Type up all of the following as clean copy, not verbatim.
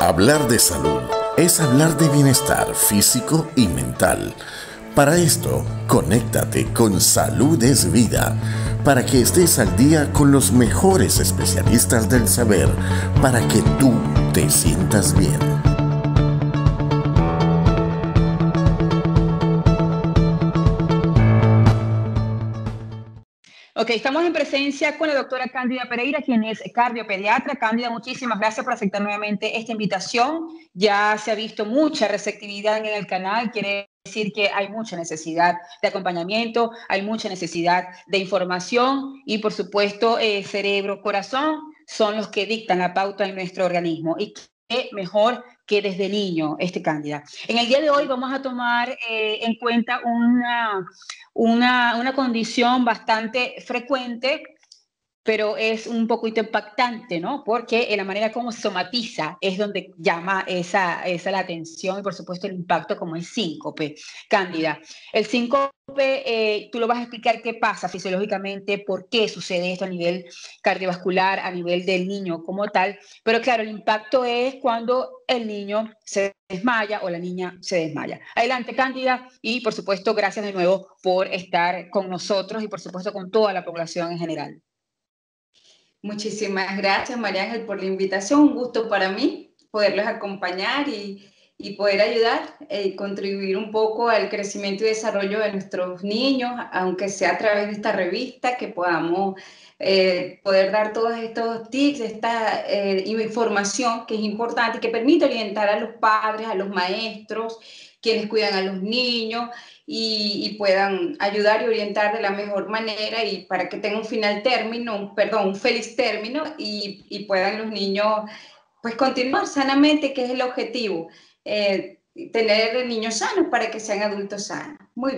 Hablar de salud es hablar de bienestar físico y mental. Para esto, conéctate con Salud es Vida, para que estés al día con los mejores especialistas del saber, para que tú te sientas bien. Ok, estamos en presencia con la doctora Cándida Pereira, quien es cardiopediatra. Cándida, muchísimas gracias por aceptar nuevamente esta invitación. Ya se ha visto mucha receptividad en el canal, quiere decir que hay mucha necesidad de acompañamiento, hay mucha necesidad de información y, por supuesto, cerebro, corazón son los que dictan la pauta en nuestro organismo. Y qué mejor que desde niño, Cándida. En el día de hoy vamos a tomar en cuenta una condición bastante frecuente, pero es un poquito impactante, ¿no? Porque en la manera como se somatiza es donde llama esa la atención y, por supuesto, el impacto, como es síncope. Cándida, el síncope, tú lo vas a explicar qué pasa fisiológicamente, por qué sucede esto a nivel cardiovascular, a nivel del niño como tal, pero claro, el impacto es cuando el niño se desmaya o la niña se desmaya. Adelante, Cándida, y por supuesto, gracias de nuevo por estar con nosotros y por supuesto con toda la población en general. Muchísimas gracias, María Ángel, por la invitación. Un gusto para mí poderlos acompañar y poder ayudar y contribuir un poco al crecimiento y desarrollo de nuestros niños, aunque sea a través de esta revista, que podamos poder dar todos estos tips, esta información que es importante y que permite orientar a los padres, a los maestros, quienes cuidan a los niños, y puedan ayudar y orientar de la mejor manera y para que tenga un un feliz término y puedan los niños pues continuar sanamente, que es el objetivo, tener niños sanos para que sean adultos sanos. Muy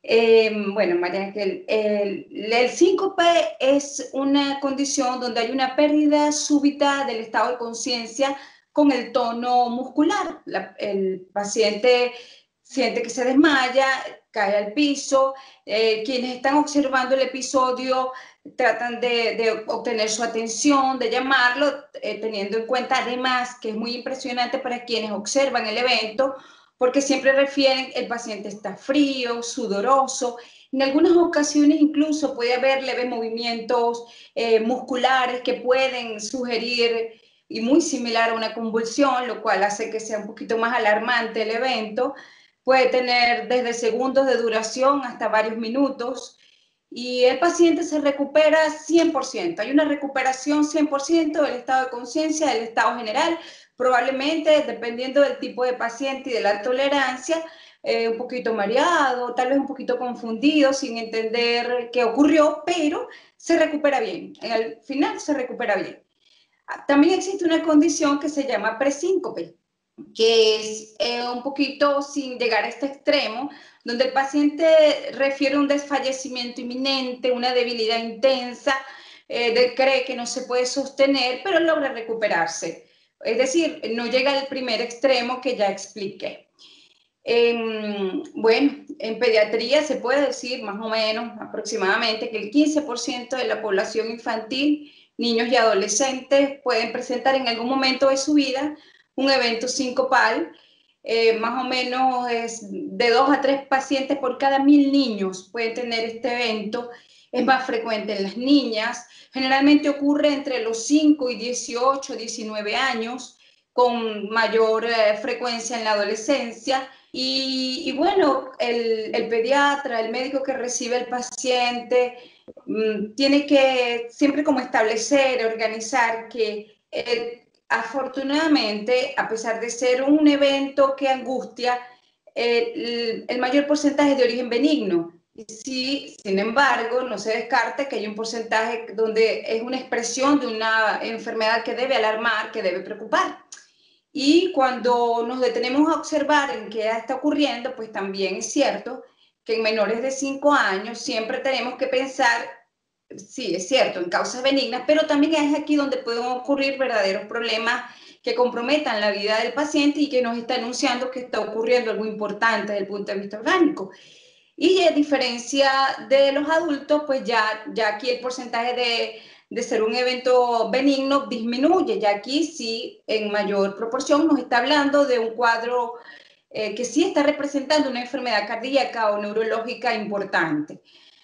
bien. Bueno, María Ángel, el síncope es una condición donde hay una pérdida súbita del estado de conciencia con el tono muscular. El paciente siente que se desmaya, cae al piso. Quienes están observando el episodio tratan de obtener su atención, de llamarlo, teniendo en cuenta además que es muy impresionante para quienes observan el evento, porque siempre refieren el paciente está frío, sudoroso. En algunas ocasiones incluso puede haber leves movimientos musculares que pueden sugerir y muy similar a una convulsión, lo cual hace que sea un poquito más alarmante el evento. Puede tener desde segundos de duración hasta varios minutos y el paciente se recupera 100%. Hay una recuperación 100% del estado de conciencia, del estado general, probablemente dependiendo del tipo de paciente y de la tolerancia, un poquito mareado, tal vez un poquito confundido, sin entender qué ocurrió, pero se recupera bien. Al final se recupera bien. También existe una condición que se llama presíncope, que es un poquito sin llegar a este extremo, donde el paciente refiere un desfallecimiento inminente, una debilidad intensa, cree que no se puede sostener, pero logra recuperarse. Es decir, no llega al primer extremo que ya expliqué. Bueno, en pediatría se puede decir más o menos aproximadamente que el 15% de la población infantil, niños y adolescentes, pueden presentar en algún momento de su vida un evento sincopal. Más o menos es de 2 a 3 pacientes por cada 1000 niños pueden tener este evento. Es más frecuente en las niñas. Generalmente ocurre entre los 5 y 18, 19 años, con mayor frecuencia en la adolescencia. Y bueno, el pediatra, el médico que recibe el paciente, tiene que siempre como establecer, organizar que afortunadamente, a pesar de ser un evento que angustia, el mayor porcentaje es de origen benigno. Sí, sin embargo, no se descarta que hay un porcentaje donde es una expresión de una enfermedad que debe alarmar, que debe preocupar. Y cuando nos detenemos a observar en qué está ocurriendo, pues también es cierto que en menores de 5 años siempre tenemos que pensar, sí, es cierto, en causas benignas, pero también es aquí donde pueden ocurrir verdaderos problemas que comprometan la vida del paciente y que nos está anunciando que está ocurriendo algo importante desde el punto de vista orgánico. Y a diferencia de los adultos, pues ya aquí el porcentaje de ser un evento benigno disminuye. Y aquí sí, en mayor proporción, nos está hablando de un cuadro que sí está representando una enfermedad cardíaca o neurológica importante.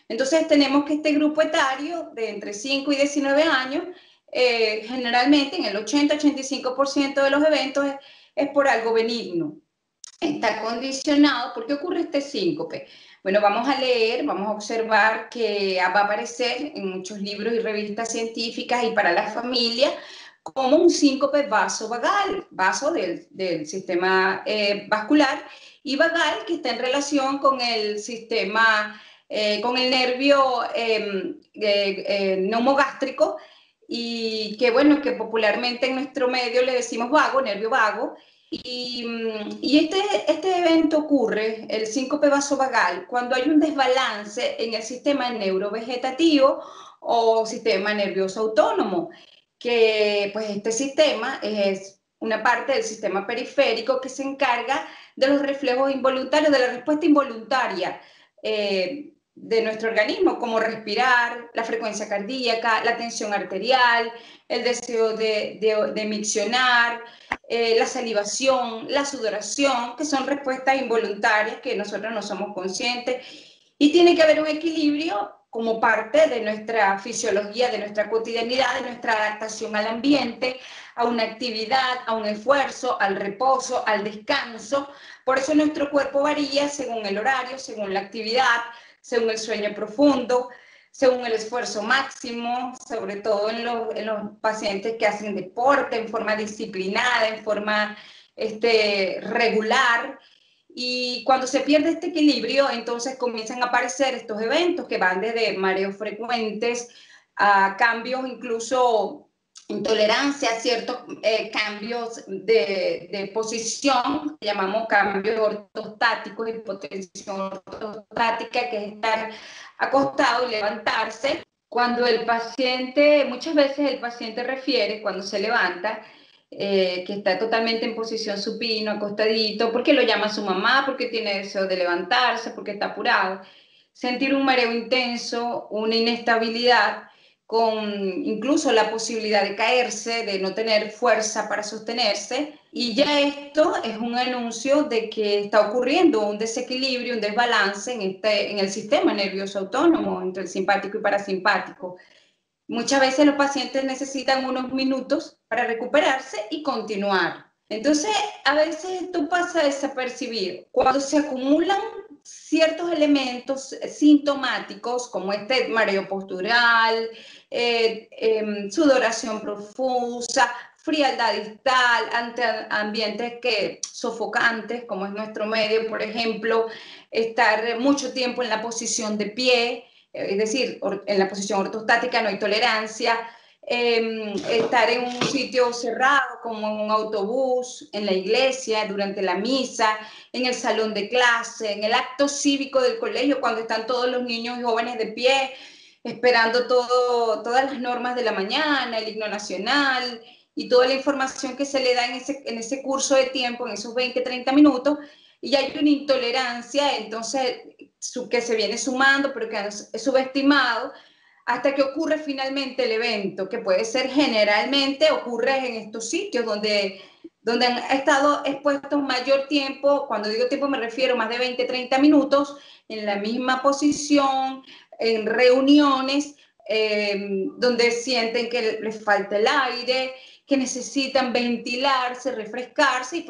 Entonces tenemos que este grupo etario de entre 5 y 19 años, generalmente en el 80-85% de los eventos es por algo benigno. Está condicionado. ¿Por qué ocurre este síncope? Bueno, vamos a leer, vamos a observar que va a aparecer en muchos libros y revistas científicas y para la familia como un síncope vasovagal, vaso del sistema vascular, y vagal, que está en relación con el sistema, con el nervio neumogástrico, y que bueno, que popularmente en nuestro medio le decimos vago, nervio vago. Y este evento ocurre, el síncope vasovagal, cuando hay un desbalance en el sistema neurovegetativo o sistema nervioso autónomo, que pues este sistema es una parte del sistema periférico que se encarga de los reflejos involuntarios, de la respuesta involuntaria de nuestro organismo, como respirar, la frecuencia cardíaca, la tensión arterial, el deseo de miccionar, la salivación, la sudoración, que son respuestas involuntarias que nosotros no somos conscientes. Y tiene que haber un equilibrio como parte de nuestra fisiología, de nuestra cotidianidad, de nuestra adaptación al ambiente, a una actividad, a un esfuerzo, al reposo, al descanso. Por eso nuestro cuerpo varía según el horario, según la actividad, según el sueño profundo, según el esfuerzo máximo, sobre todo en los pacientes que hacen deporte en forma disciplinada, en forma regular. Y cuando se pierde este equilibrio, entonces comienzan a aparecer estos eventos que van desde mareos frecuentes a cambios, incluso intolerancia a ciertos cambios de posición, que llamamos cambios ortostáticos, hipotensión ortostática, que es estar acostado y levantarse. Cuando el paciente, muchas veces el paciente refiere cuando se levanta, que está totalmente en posición supino, acostadito, porque lo llama su mamá, porque tiene deseo de levantarse, porque está apurado. Sentir un mareo intenso, una inestabilidad, con incluso la posibilidad de caerse, de no tener fuerza para sostenerse. Y ya esto es un anuncio de que está ocurriendo un desequilibrio, un desbalance en el sistema nervioso autónomo, entre el simpático y parasimpático. Muchas veces los pacientes necesitan unos minutos para recuperarse y continuar. Entonces, a veces esto pasa desapercibido. Cuando se acumulan ciertos elementos sintomáticos, como este mareo postural, sudoración profusa, frialdad distal, ante ambientes sofocantes, como es nuestro medio, por ejemplo, estar mucho tiempo en la posición de pie, es decir, en la posición ortostática no hay tolerancia, estar en un sitio cerrado como en un autobús, en la iglesia, durante la misa, en el salón de clase, en el acto cívico del colegio, cuando están todos los niños y jóvenes de pie, esperando todas las normas de la mañana, el himno nacional y toda la información que se le da en ese curso de tiempo, en esos 20-30 minutos, y hay una intolerancia, entonces, que se viene sumando, pero que es subestimado, hasta que ocurre finalmente el evento, que puede ser generalmente, ocurre en estos sitios donde han estado expuestos mayor tiempo. Cuando digo tiempo me refiero a más de 20-30 minutos, en la misma posición, en reuniones, donde sienten que les falta el aire, que necesitan ventilarse, refrescarse,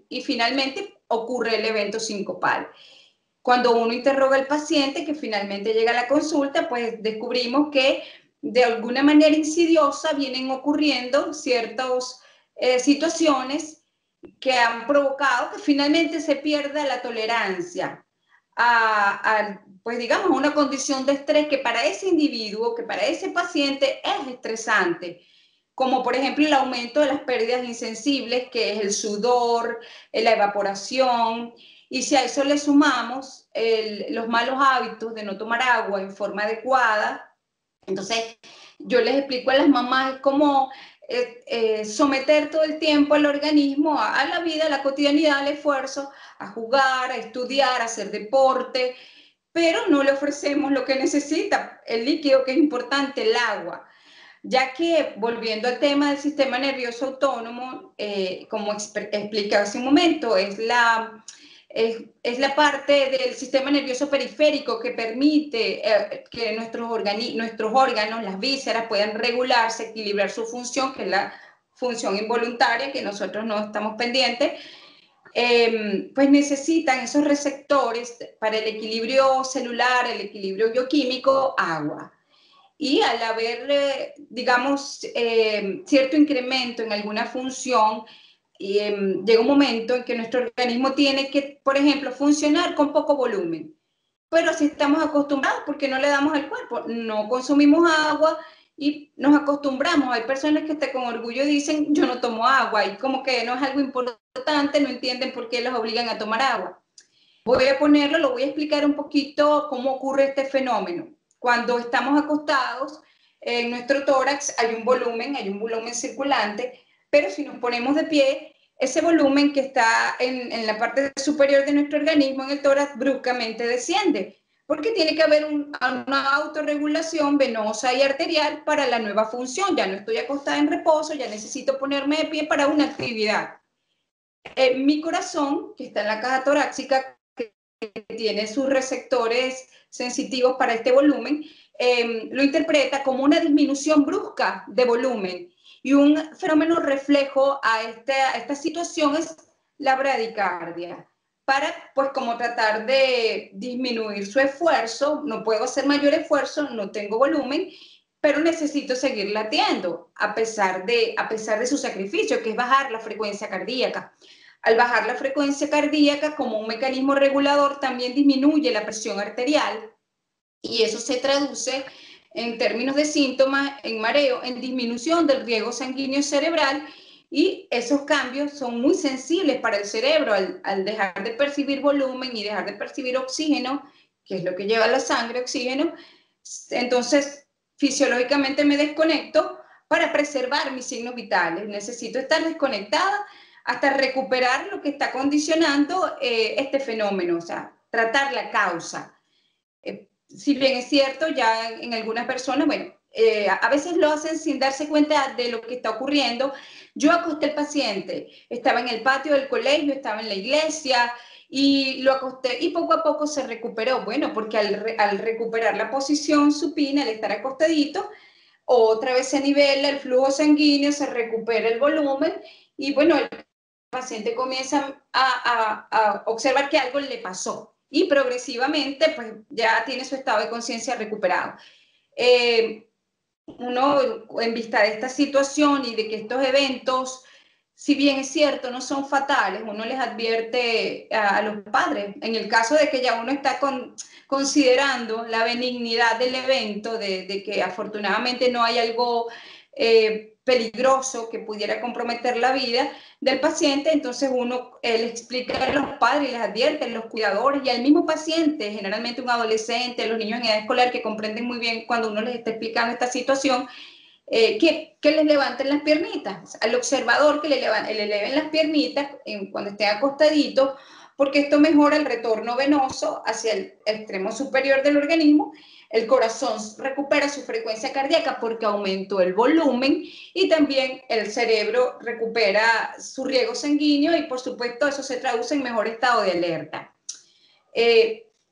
y finalmente ocurre el evento sincopal. Cuando uno interroga al paciente, que finalmente llega a la consulta, pues descubrimos que de alguna manera insidiosa vienen ocurriendo ciertas situaciones que han provocado que finalmente se pierda la tolerancia pues digamos, una condición de estrés que para ese individuo, que para ese paciente es estresante, como por ejemplo el aumento de las pérdidas insensibles, que es el sudor, la evaporación. Y si a eso le sumamos los malos hábitos de no tomar agua en forma adecuada, entonces yo les explico a las mamás cómo someter todo el tiempo al organismo a la vida, a la cotidianidad, al esfuerzo, a jugar, a estudiar, a hacer deporte, pero no le ofrecemos lo que necesita, el líquido, que es importante, el agua. ya que, volviendo al tema del sistema nervioso autónomo, como expliqué hace un momento, es la parte del sistema nervioso periférico que permite que nuestros órganos, las vísceras, puedan regularse, equilibrar su función, que es la función involuntaria, que nosotros no estamos pendientes. Pues necesitan esos receptores para el equilibrio celular, el equilibrio bioquímico, agua. Y al haber, digamos, cierto incremento en alguna función, llega un momento en que nuestro organismo tiene que, por ejemplo, funcionar con poco volumen. Pero si estamos acostumbrados, porque no le damos al cuerpo, no consumimos agua y nos acostumbramos. Hay personas que hasta con orgullo dicen, yo no tomo agua, y como que no es algo importante, no entienden por qué los obligan a tomar agua. Voy a ponerlo, lo voy a explicar un poquito cómo ocurre este fenómeno. Cuando estamos acostados, en nuestro tórax hay un volumen circulante, pero si nos ponemos de pie, ese volumen que está en la parte superior de nuestro organismo, en el tórax, bruscamente desciende, porque tiene que haber una autorregulación venosa y arterial para la nueva función. Ya no estoy acostada en reposo, ya necesito ponerme de pie para una actividad. Mi corazón, que está en la caja torácica, que tiene sus receptores sensitivos para este volumen, lo interpreta como una disminución brusca de volumen. Y un fenómeno reflejo a esta situación es la bradicardia. Para, pues, como tratar de disminuir su esfuerzo, no puedo hacer mayor esfuerzo, no tengo volumen, pero necesito seguir latiendo, a pesar de su sacrificio, que es bajar la frecuencia cardíaca. Al bajar la frecuencia cardíaca, como un mecanismo regulador, también disminuye la presión arterial, y eso se traduce en términos de síntomas, en mareo, en disminución del riego sanguíneo cerebral, y esos cambios son muy sensibles para el cerebro al dejar de percibir volumen y dejar de percibir oxígeno, que es lo que lleva la sangre, oxígeno. Entonces, fisiológicamente me desconecto para preservar mis signos vitales. Necesito estar desconectada hasta recuperar lo que está condicionando este fenómeno, o sea, tratar la causa. Si bien es cierto, ya en algunas personas, bueno, a veces lo hacen sin darse cuenta de lo que está ocurriendo. Yo acosté al paciente, estaba en el patio del colegio, estaba en la iglesia, y lo acosté y poco a poco se recuperó. Bueno, porque al recuperar la posición supina, al estar acostadito, otra vez se nivela el flujo sanguíneo, se recupera el volumen, y bueno, el paciente comienza a observar que algo le pasó, y progresivamente pues ya tiene su estado de conciencia recuperado. Uno, en vista de esta situación y de que estos eventos, si bien es cierto, no son fatales, uno les advierte a los padres, en el caso de que ya uno está considerando la benignidad del evento, de que afortunadamente no hay algo peligroso que pudiera comprometer la vida del paciente, entonces uno le explica a los padres y les advierte, a los cuidadores y al mismo paciente, generalmente un adolescente, los niños en edad escolar, que comprenden muy bien cuando uno les está explicando esta situación, que les levanten las piernitas, al observador que le eleven las piernitas cuando esté acostadito, porque esto mejora el retorno venoso hacia el extremo superior del organismo. El corazón recupera su frecuencia cardíaca porque aumentó el volumen, y también el cerebro recupera su riego sanguíneo, y por supuesto eso se traduce en mejor estado de alerta.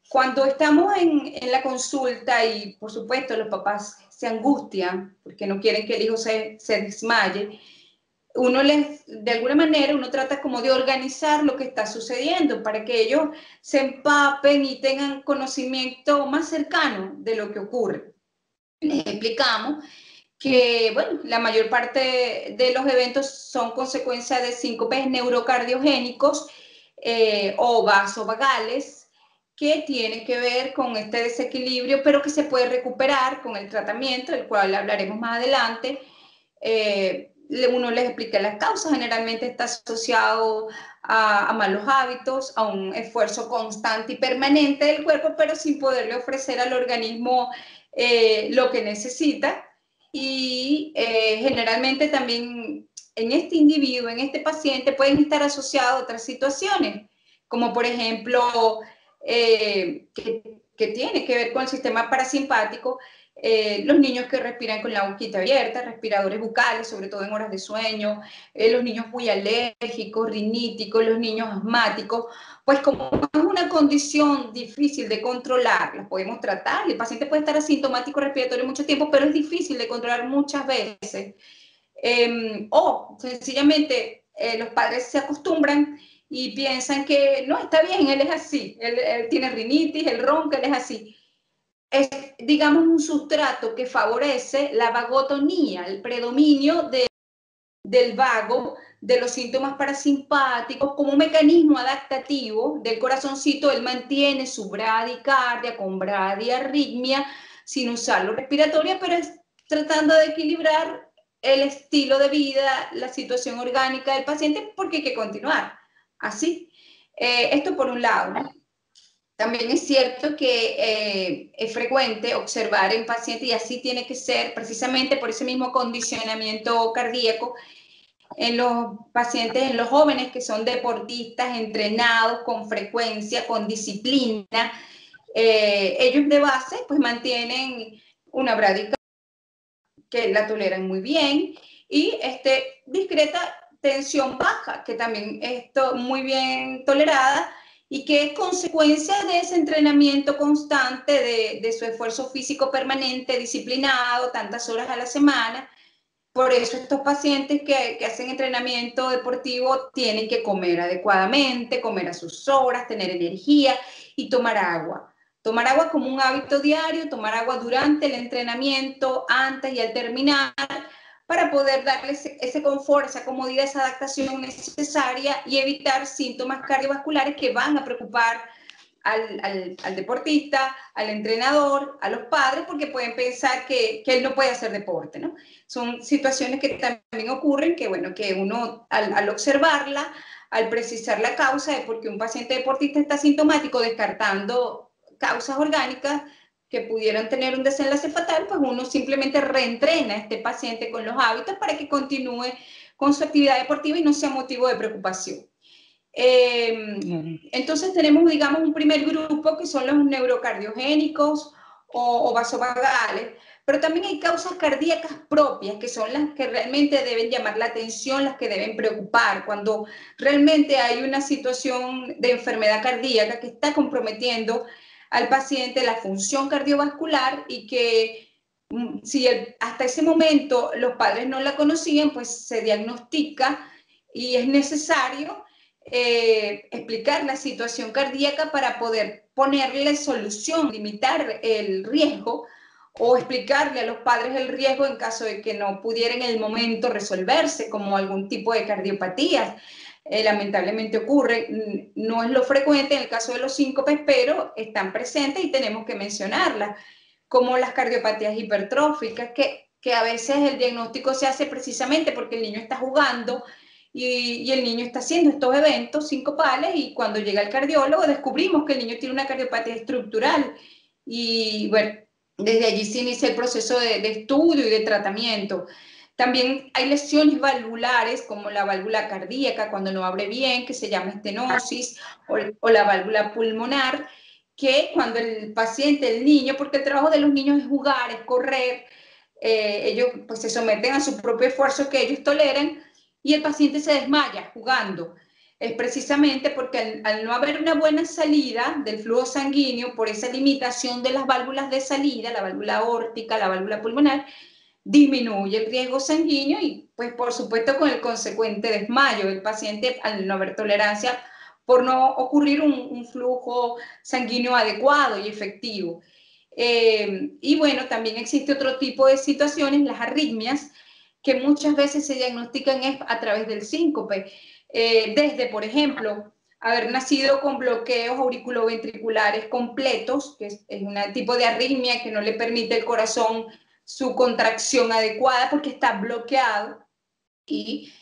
Cuando estamos en la consulta y por supuesto los papás se angustian porque no quieren que el hijo se desmaye, de alguna manera uno trata como de organizar lo que está sucediendo para que ellos se empapen y tengan conocimiento más cercano de lo que ocurre. Les explicamos que, bueno, la mayor parte de los eventos son consecuencia de síncopes neurocardiogénicos o vasovagales, que tiene que ver con este desequilibrio, pero que se puede recuperar con el tratamiento, del cual hablaremos más adelante. Uno les explica las causas, generalmente está asociado a malos hábitos, a un esfuerzo constante y permanente del cuerpo, pero sin poderle ofrecer al organismo lo que necesita. Y generalmente también en este individuo, en este paciente, pueden estar asociadas otras situaciones, como por ejemplo, que tiene que ver con el sistema parasimpático, los niños que respiran con la boquita abierta, respiradores bucales, sobre todo en horas de sueño, los niños muy alérgicos, riníticos, los niños asmáticos, pues como es una condición difícil de controlar, la podemos tratar, el paciente puede estar asintomático respiratorio mucho tiempo, pero es difícil de controlar muchas veces. O sencillamente los padres se acostumbran y piensan que no, está bien, él es así, él tiene rinitis, él ronca, él es así. Es, digamos, un sustrato que favorece la vagotonía, el predominio del vago, de los síntomas parasimpáticos, como un mecanismo adaptativo del corazoncito. Él mantiene su bradicardia con bradiarritmia sin usarlo respiratoria, pero es tratando de equilibrar el estilo de vida, la situación orgánica del paciente, porque hay que continuar así. Esto por un lado, ¿no? También es cierto que es frecuente observar en pacientes, y así tiene que ser, precisamente por ese mismo condicionamiento cardíaco, en los pacientes, en los jóvenes que son deportistas, entrenados con frecuencia, con disciplina, ellos de base pues mantienen una bradicardia que la toleran muy bien y discreta tensión baja, que también es muy bien tolerada y que es consecuencia de ese entrenamiento constante, de su esfuerzo físico permanente, disciplinado, tantas horas a la semana. Por eso estos pacientes que hacen entrenamiento deportivo tienen que comer adecuadamente, comer a sus horas, tener energía y tomar agua. Tomar agua como un hábito diario, tomar agua durante el entrenamiento, antes y al terminar, para poder darles ese confort, esa comodidad, esa adaptación necesaria y evitar síntomas cardiovasculares que van a preocupar al deportista, al entrenador, a los padres, porque pueden pensar que él no puede hacer deporte, ¿no? Son situaciones que también ocurren, que bueno, que uno al observarla, al precisar la causa de por qué un paciente deportista está sintomático, descartando causas orgánicas que pudieran tener un desenlace fatal, pues uno simplemente reentrena a este paciente con los hábitos para que continúe con su actividad deportiva y no sea motivo de preocupación. Entonces tenemos, digamos, un primer grupo que son los neurocardiogénicos o vasovagales, pero también hay causas cardíacas propias, que son las que realmente deben llamar la atención, las que deben preocupar, cuando realmente hay una situación de enfermedad cardíaca que está comprometiendo al paciente la función cardiovascular y que si hasta ese momento los padres no la conocían, pues se diagnostica y es necesario explicar la situación cardíaca para poder ponerle solución, limitar el riesgo o explicarle a los padres el riesgo en caso de que no pudiera en el momento resolverse, como algún tipo de cardiopatías. Lamentablemente ocurre, no es lo frecuente en el caso de los síncopes, pero están presentes y tenemos que mencionarlas, como las cardiopatías hipertróficas, que a veces el diagnóstico se hace precisamente porque el niño está jugando y el niño está haciendo estos eventos sincopales y cuando llega el cardiólogo descubrimos que el niño tiene una cardiopatía estructural y bueno, desde allí se inicia el proceso de estudio y de tratamiento. También hay lesiones valvulares como la válvula cardíaca cuando no abre bien, que se llama estenosis, o la válvula pulmonar, que cuando el paciente, el niño, porque el trabajo de los niños es jugar, es correr, ellos pues se someten a su propio esfuerzo que ellos toleran y el paciente se desmaya jugando. Es precisamente porque al no haber una buena salida del flujo sanguíneo por esa limitación de las válvulas de salida, la válvula aórtica, la válvula pulmonar, disminuye el riesgo sanguíneo y pues por supuesto con el consecuente desmayo del paciente al no haber tolerancia por no ocurrir un flujo sanguíneo adecuado y efectivo. Y bueno, también existe otro tipo de situaciones, las arritmias, que muchas veces se diagnostican a través del síncope, desde, por ejemplo, haber nacido con bloqueos auriculoventriculares completos, que es un tipo de arritmia que no le permite al corazón su contracción adecuada porque está bloqueado y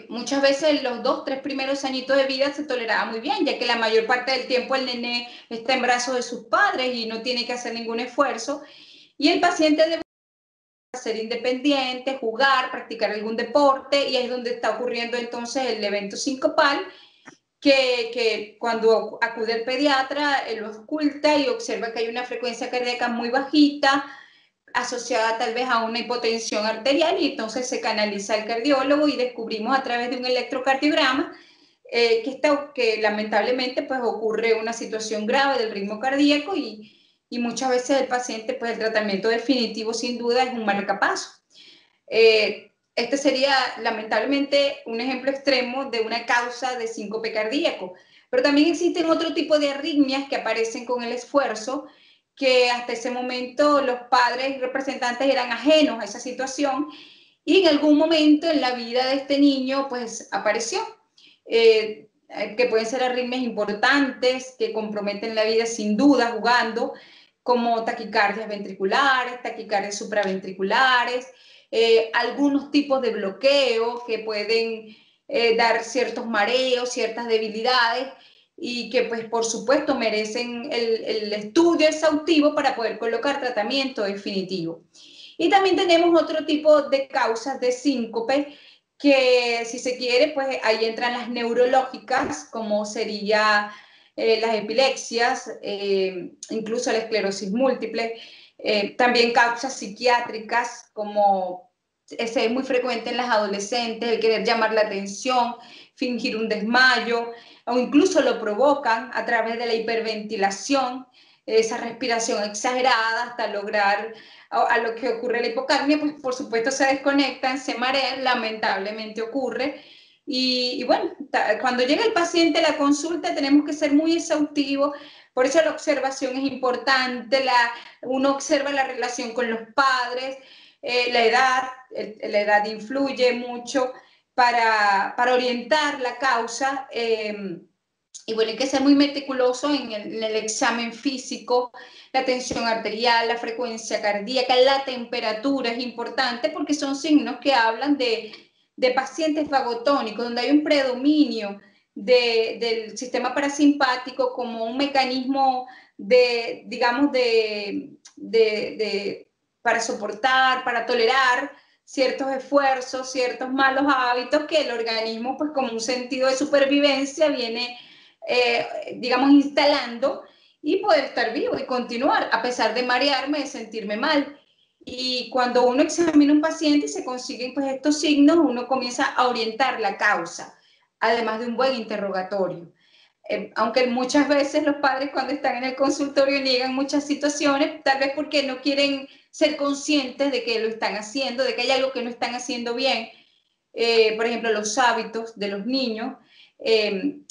muchas veces los 2, 3 primeros añitos de vida se toleraba muy bien, ya que la mayor parte del tiempo el nené está en brazos de sus padres y no tiene que hacer ningún esfuerzo y el paciente debe ser independiente, jugar, practicar algún deporte y ahí es donde está ocurriendo entonces el evento sincopal que cuando acude el pediatra, él lo oculta y observa que hay una frecuencia cardíaca muy bajita, asociada tal vez a una hipotensión arterial, y entonces se canaliza al cardiólogo y descubrimos a través de un electrocardiograma que lamentablemente pues ocurre una situación grave del ritmo cardíaco, y muchas veces el paciente, pues el tratamiento definitivo sin duda es un marcapaso. Este sería lamentablemente un ejemplo extremo de una causa de síncope cardíaco, pero también existen otro tipo de arritmias que aparecen con el esfuerzo, que hasta ese momento los padres y representantes eran ajenos a esa situación, y en algún momento en la vida de este niño pues apareció, que pueden ser arritmias importantes que comprometen la vida sin duda jugando, como taquicardias ventriculares, taquicardias supraventriculares, algunos tipos de bloqueo que pueden dar ciertos mareos, ciertas debilidades, y que pues por supuesto merecen el estudio exhaustivo para poder colocar tratamiento definitivo. Y también tenemos otro tipo de causas de síncope que, si se quiere, pues ahí entran las neurológicas, como sería las epilepsias, incluso la esclerosis múltiple, también causas psiquiátricas, como es muy frecuente en las adolescentes, el querer llamar la atención, fingir un desmayo, o incluso lo provocan a través de la hiperventilación, esa respiración exagerada hasta lograr a lo que ocurre la hipocapnia, pues por supuesto se desconectan, se marean, lamentablemente ocurre. Y bueno, cuando llega el paciente a la consulta tenemos que ser muy exhaustivos, por eso la observación es importante, uno observa la relación con los padres, la edad influye mucho para orientar la causa. Y bueno, hay que ser muy meticuloso en el examen físico, la tensión arterial, la frecuencia cardíaca, la temperatura es importante, porque son signos que hablan de pacientes vagotónicos, donde hay un predominio del sistema parasimpático como un mecanismo digamos, para soportar, para tolerar ciertos esfuerzos, ciertos malos hábitos que el organismo, pues como un sentido de supervivencia, viene digamos, instalando, y poder estar vivo y continuar, a pesar de marearme, de sentirme mal. Y cuando uno examina un paciente y se consiguen pues estos signos, uno comienza a orientar la causa, además de un buen interrogatorio. Aunque muchas veces los padres, cuando están en el consultorio, niegan muchas situaciones, tal vez porque no quieren ser conscientes de que lo están haciendo, de que hay algo que no están haciendo bien. Por ejemplo, los hábitos de los niños.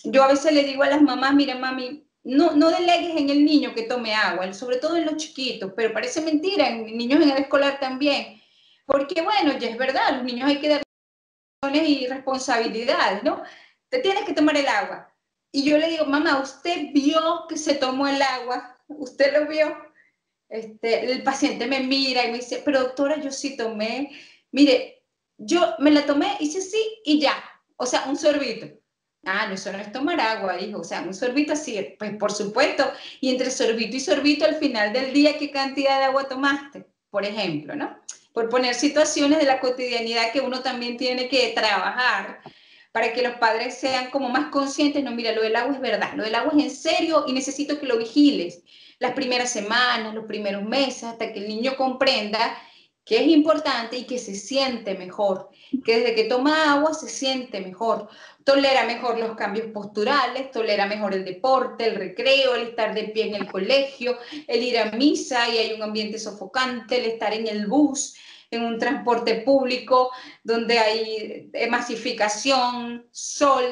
Yo a veces le digo a las mamás, mira mami, no delegues en el niño que tome agua, sobre todo en los chiquitos, pero parece mentira, en niños en el escolar también, porque bueno, ya es verdad, los niños hay que darles y responsabilidades, ¿no? Te tienes que tomar el agua. Y yo le digo, mamá, ¿usted vio que se tomó el agua? ¿Usted lo vio? El paciente me mira y me dice, pero doctora, yo sí tomé, mire, yo me la tomé, hice sí y ya, o sea, un sorbito. Ah, no, eso no es tomar agua, hijo, o sea, un sorbito así, pues por supuesto, y entre sorbito y sorbito al final del día, ¿qué cantidad de agua tomaste? Por ejemplo, ¿no? Por poner situaciones de la cotidianidad que uno también tiene que trabajar para que los padres sean como más conscientes. No, mira, lo del agua es verdad, lo del agua es en serio y necesito que lo vigiles las primeras semanas, los primeros meses, hasta que el niño comprenda que es importante y que se siente mejor, que desde que toma agua se siente mejor, tolera mejor los cambios posturales, tolera mejor el deporte, el recreo, el estar de pie en el colegio, el ir a misa y hay un ambiente sofocante, el estar en el bus, en un transporte público donde hay masificación, sol,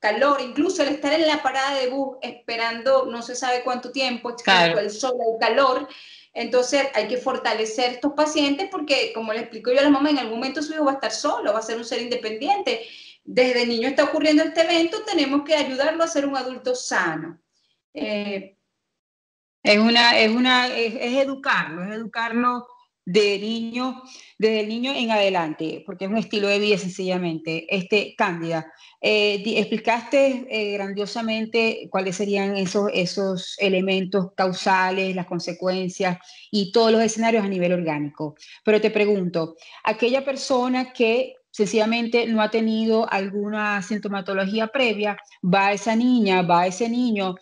calor, incluso el estar en la parada de bus esperando no se sabe cuánto tiempo, expuesto al sol, al calor. Entonces hay que fortalecer estos pacientes, porque como le explico yo a la mamá, en algún momento su hijo va a estar solo, va a ser un ser independiente. Desde niño está ocurriendo este evento, tenemos que ayudarlo a ser un adulto sano. Es educarlo desde el niño en adelante, porque es un estilo de vida sencillamente. Cándida, explicaste grandiosamente cuáles serían esos elementos causales, las consecuencias y todos los escenarios a nivel orgánico. Pero te pregunto, aquella persona que sencillamente no ha tenido alguna sintomatología previa, va a esa niña, va a ese niño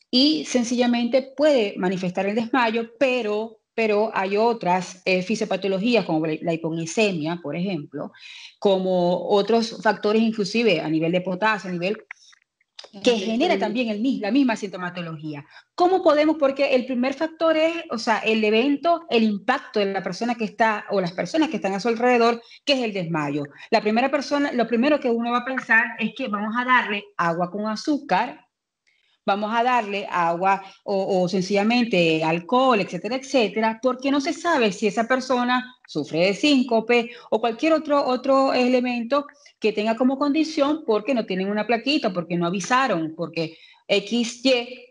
y sencillamente puede manifestar el desmayo, pero pero hay otras fisiopatologías como la hipoglicemia, por ejemplo, como otros factores inclusive a nivel de potasio, a nivel que genera también la misma sintomatología. ¿Cómo podemos? Porque el primer factor es, o sea, el evento, el impacto de la persona que está o las personas que están a su alrededor, que es el desmayo. La primera persona, lo primero que uno va a pensar es que vamos a darle agua con azúcar, vamos a darle agua o sencillamente alcohol, etcétera, etcétera, porque no se sabe si esa persona sufre de síncope o cualquier otro elemento que tenga como condición porque no tienen una plaquita, porque no avisaron, porque X,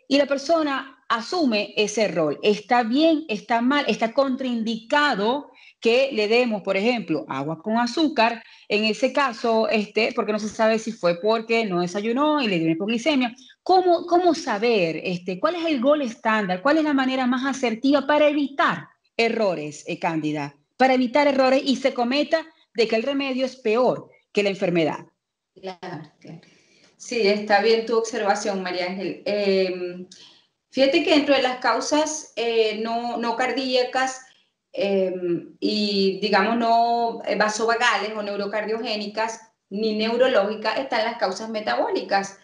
y la persona asume ese rol. Está bien, está mal, está contraindicado que le demos, por ejemplo, agua con azúcar, en ese caso, porque no se sabe si fue porque no desayunó y le dio hipoglicemia. ¿Cómo saber cuál es el gol estándar? ¿Cuál es la manera más asertiva para evitar errores, Cándida? Para evitar errores y se cometa de que el remedio es peor que la enfermedad. Claro, claro. Sí, está bien tu observación, María Ángel. Fíjate que dentro de las causas no cardíacas y, digamos, no vasovagales o neurocardiogénicas ni neurológicas están las causas metabólicas.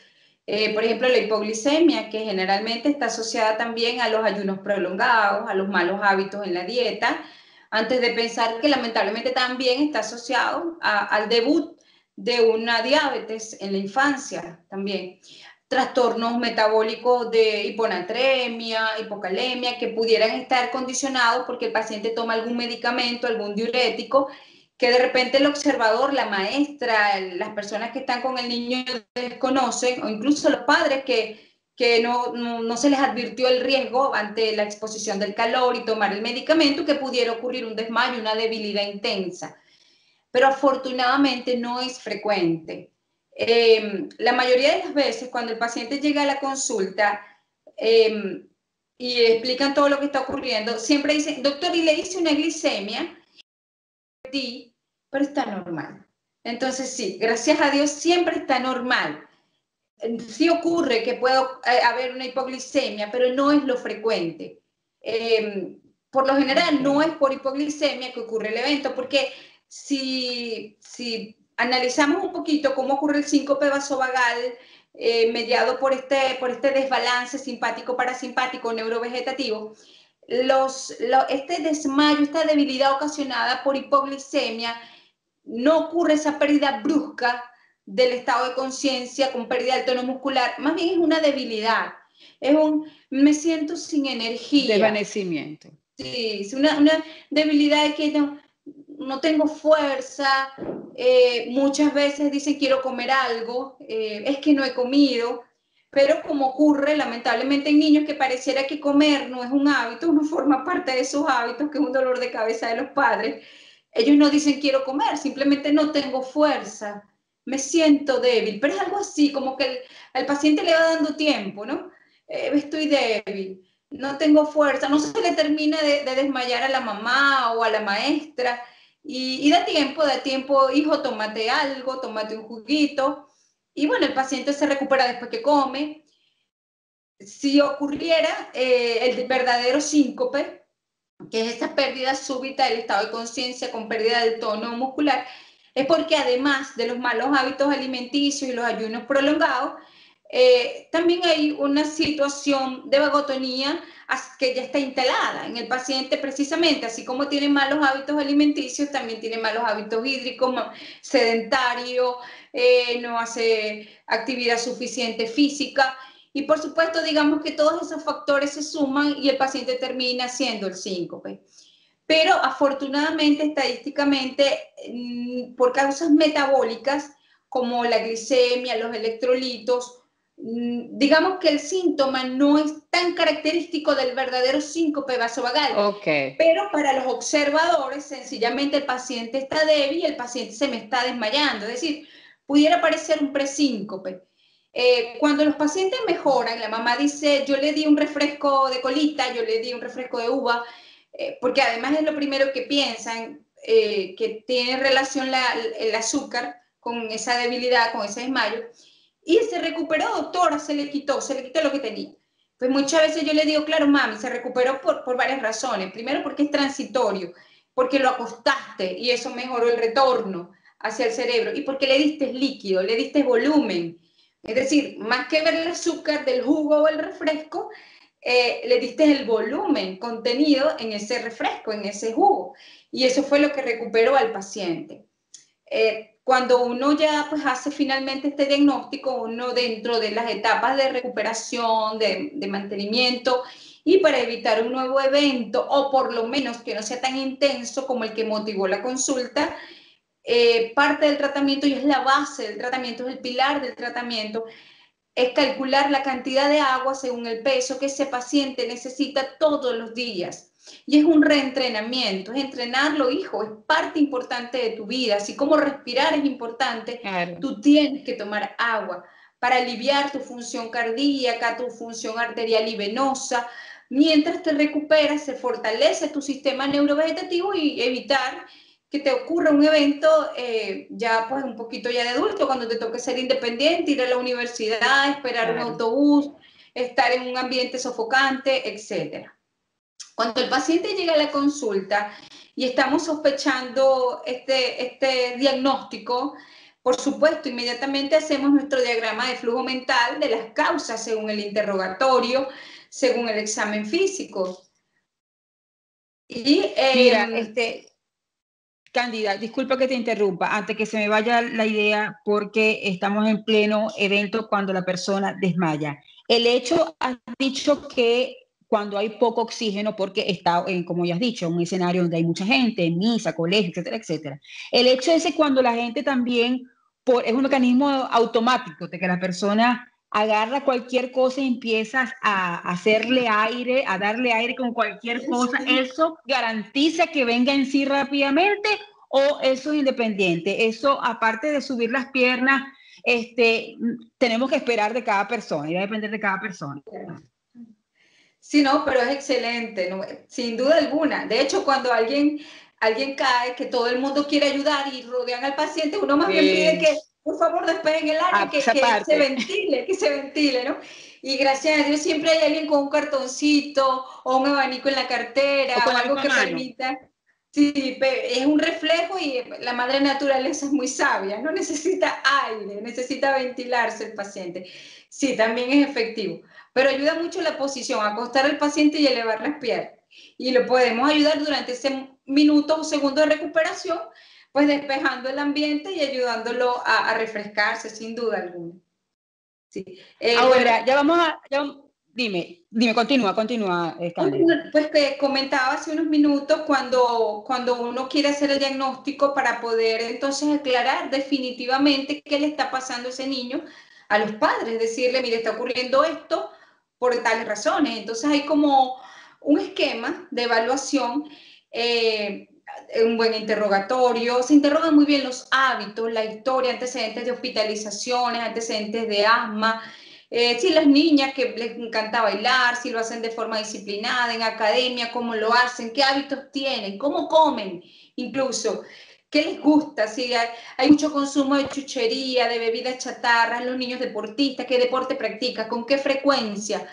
Por ejemplo, la hipoglicemia, que generalmente está asociada también a los ayunos prolongados, a los malos hábitos en la dieta, antes de pensar que lamentablemente también está asociado al debut de una diabetes en la infancia también. Trastornos metabólicos de hiponatremia, hipocalemia, que pudieran estar condicionados porque el paciente toma algún medicamento, algún diurético, que de repente el observador, la maestra, las personas que están con el niño desconocen, o incluso los padres que no se les advirtió el riesgo ante la exposición del calor y tomar el medicamento, que pudiera ocurrir un desmayo, una debilidad intensa. Pero afortunadamente no es frecuente. La mayoría de las veces cuando el paciente llega a la consulta y explican todo lo que está ocurriendo, siempre dicen, doctor, y le hice una glicemia, pero está normal. Entonces sí, gracias a Dios siempre está normal. Sí ocurre que puede haber una hipoglicemia, pero no es lo frecuente. Por lo general no es por hipoglicemia que ocurre el evento, porque si analizamos un poquito cómo ocurre el síncope vasovagal, mediado por este desbalance simpático-parasimpático neurovegetativo, este desmayo, esta debilidad ocasionada por hipoglicemia, no ocurre esa pérdida brusca del estado de conciencia con pérdida del tono muscular, más bien es una debilidad, me siento sin energía. Desvanecimiento. Sí, es una debilidad de que no tengo fuerza, muchas veces dicen quiero comer algo, es que no he comido, pero como ocurre lamentablemente en niños que pareciera que comer no es un hábito, no forma parte de sus hábitos, que es un dolor de cabeza de los padres, ellos no dicen quiero comer, simplemente no tengo fuerza, me siento débil, pero es algo así, como que al paciente le va dando tiempo, ¿no? Estoy débil, no tengo fuerza, no se le termina de desmayar a la mamá o a la maestra, y da tiempo, hijo, tómate algo, tómate un juguito, y bueno, el paciente se recupera después que come. Si ocurriera el verdadero síncope, que es esa pérdida súbita del estado de conciencia con pérdida del tono muscular, es porque además de los malos hábitos alimenticios y los ayunos prolongados, también hay una situación de vagotonía que ya está instalada en el paciente precisamente, así como tiene malos hábitos alimenticios, también tiene malos hábitos hídricos, sedentario, no hace actividad suficiente física, y por supuesto, digamos que todos esos factores se suman y el paciente termina siendo el síncope. Pero afortunadamente, estadísticamente, por causas metabólicas como la glicemia, los electrolitos, digamos que el síntoma no es tan característico del verdadero síncope vasovagal. Okay. Pero para los observadores, sencillamente el paciente está débil y el paciente se me está desmayando. Es decir, pudiera parecer un presíncope. Cuando los pacientes mejoran, la mamá dice, yo le di un refresco de colita, yo le di un refresco de uva, porque además es lo primero que piensan, que tiene relación el azúcar con esa debilidad, con ese desmayo, y se recuperó, doctora, se le quitó lo que tenía. Pues muchas veces yo le digo, claro, mami, se recuperó por varias razones. Primero, porque es transitorio, porque lo acostaste y eso mejoró el retorno hacia el cerebro, y porque le diste líquido, le diste volumen. Es decir, más que ver el azúcar del jugo o el refresco, le diste el volumen contenido en ese refresco, en ese jugo. Y eso fue lo que recuperó al paciente. Cuando uno ya pues hace finalmente este diagnóstico, uno dentro de las etapas de recuperación, de mantenimiento, y para evitar un nuevo evento, o por lo menos que no sea tan intenso como el que motivó la consulta, parte del tratamiento, y es la base del tratamiento, es el pilar del tratamiento, es calcular la cantidad de agua según el peso que ese paciente necesita todos los días. Y es un reentrenamiento, es entrenarlo, hijo, es parte importante de tu vida. Así como respirar es importante, Claro. tú tienes que tomar agua para aliviar tu función cardíaca, tu función arterial y venosa. Mientras te recuperas, se fortalece tu sistema neurovegetativo y evitar que te ocurra un evento ya pues un poquito ya de adulto, cuando te toque ser independiente, ir a la universidad, esperar un Claro. autobús, estar en un ambiente sofocante, etcétera. Cuando el paciente llega a la consulta y estamos sospechando este diagnóstico, por supuesto, inmediatamente hacemos nuestro diagrama de flujo mental de las causas según el interrogatorio, según el examen físico. Y Mira, Cándida, disculpa que te interrumpa, antes que se me vaya la idea, porque estamos en pleno evento cuando la persona desmaya. El hecho, has dicho que cuando hay poco oxígeno, porque está, como ya has dicho, un escenario donde hay mucha gente, misa, colegio, etcétera, etcétera. El hecho es que cuando la gente también, es un mecanismo automático de que la persona agarra cualquier cosa y empiezas a hacerle aire, a darle aire con cualquier cosa, ¿eso garantiza que venga en sí rápidamente o eso es independiente? Eso, aparte de subir las piernas, tenemos que esperar de cada persona y va a depender de cada persona. sí, no, pero es excelente, ¿no? Sin duda alguna. De hecho, cuando alguien cae, que todo el mundo quiere ayudar y rodean al paciente, uno más bien pide que, por favor, despejen el área, Esa que parte. se ventile, ¿no? Y gracias a Dios siempre hay alguien con un cartoncito o un abanico en la O cartera con o la algo misma que mano. permita. Sí, es un reflejo, y la madre naturaleza es muy sabia, no necesita aire, necesita ventilarse el paciente. Sí, también es efectivo, pero ayuda mucho la posición, acostar al paciente y elevar las piernas. Y lo podemos ayudar durante ese minuto o segundo de recuperación, pues despejando el ambiente y ayudándolo a refrescarse, sin duda alguna. Sí. Bueno, Ahora, dime, continúa, Cándida. pues que comentaba hace unos minutos, cuando uno quiere hacer el diagnóstico para poder entonces aclarar definitivamente qué le está pasando a ese niño, a los padres, decirle, mire, está ocurriendo esto por tales razones. Entonces hay como un esquema de evaluación, un buen interrogatorio, se interrogan muy bien los hábitos, la historia, antecedentes de hospitalizaciones, antecedentes de asma, si las niñas que les encanta bailar, si lo hacen de forma disciplinada, en academia, cómo lo hacen, qué hábitos tienen, cómo comen, incluso, qué les gusta, si hay mucho consumo de chuchería, de bebidas chatarras, los niños deportistas, qué deporte practicas, con qué frecuencia.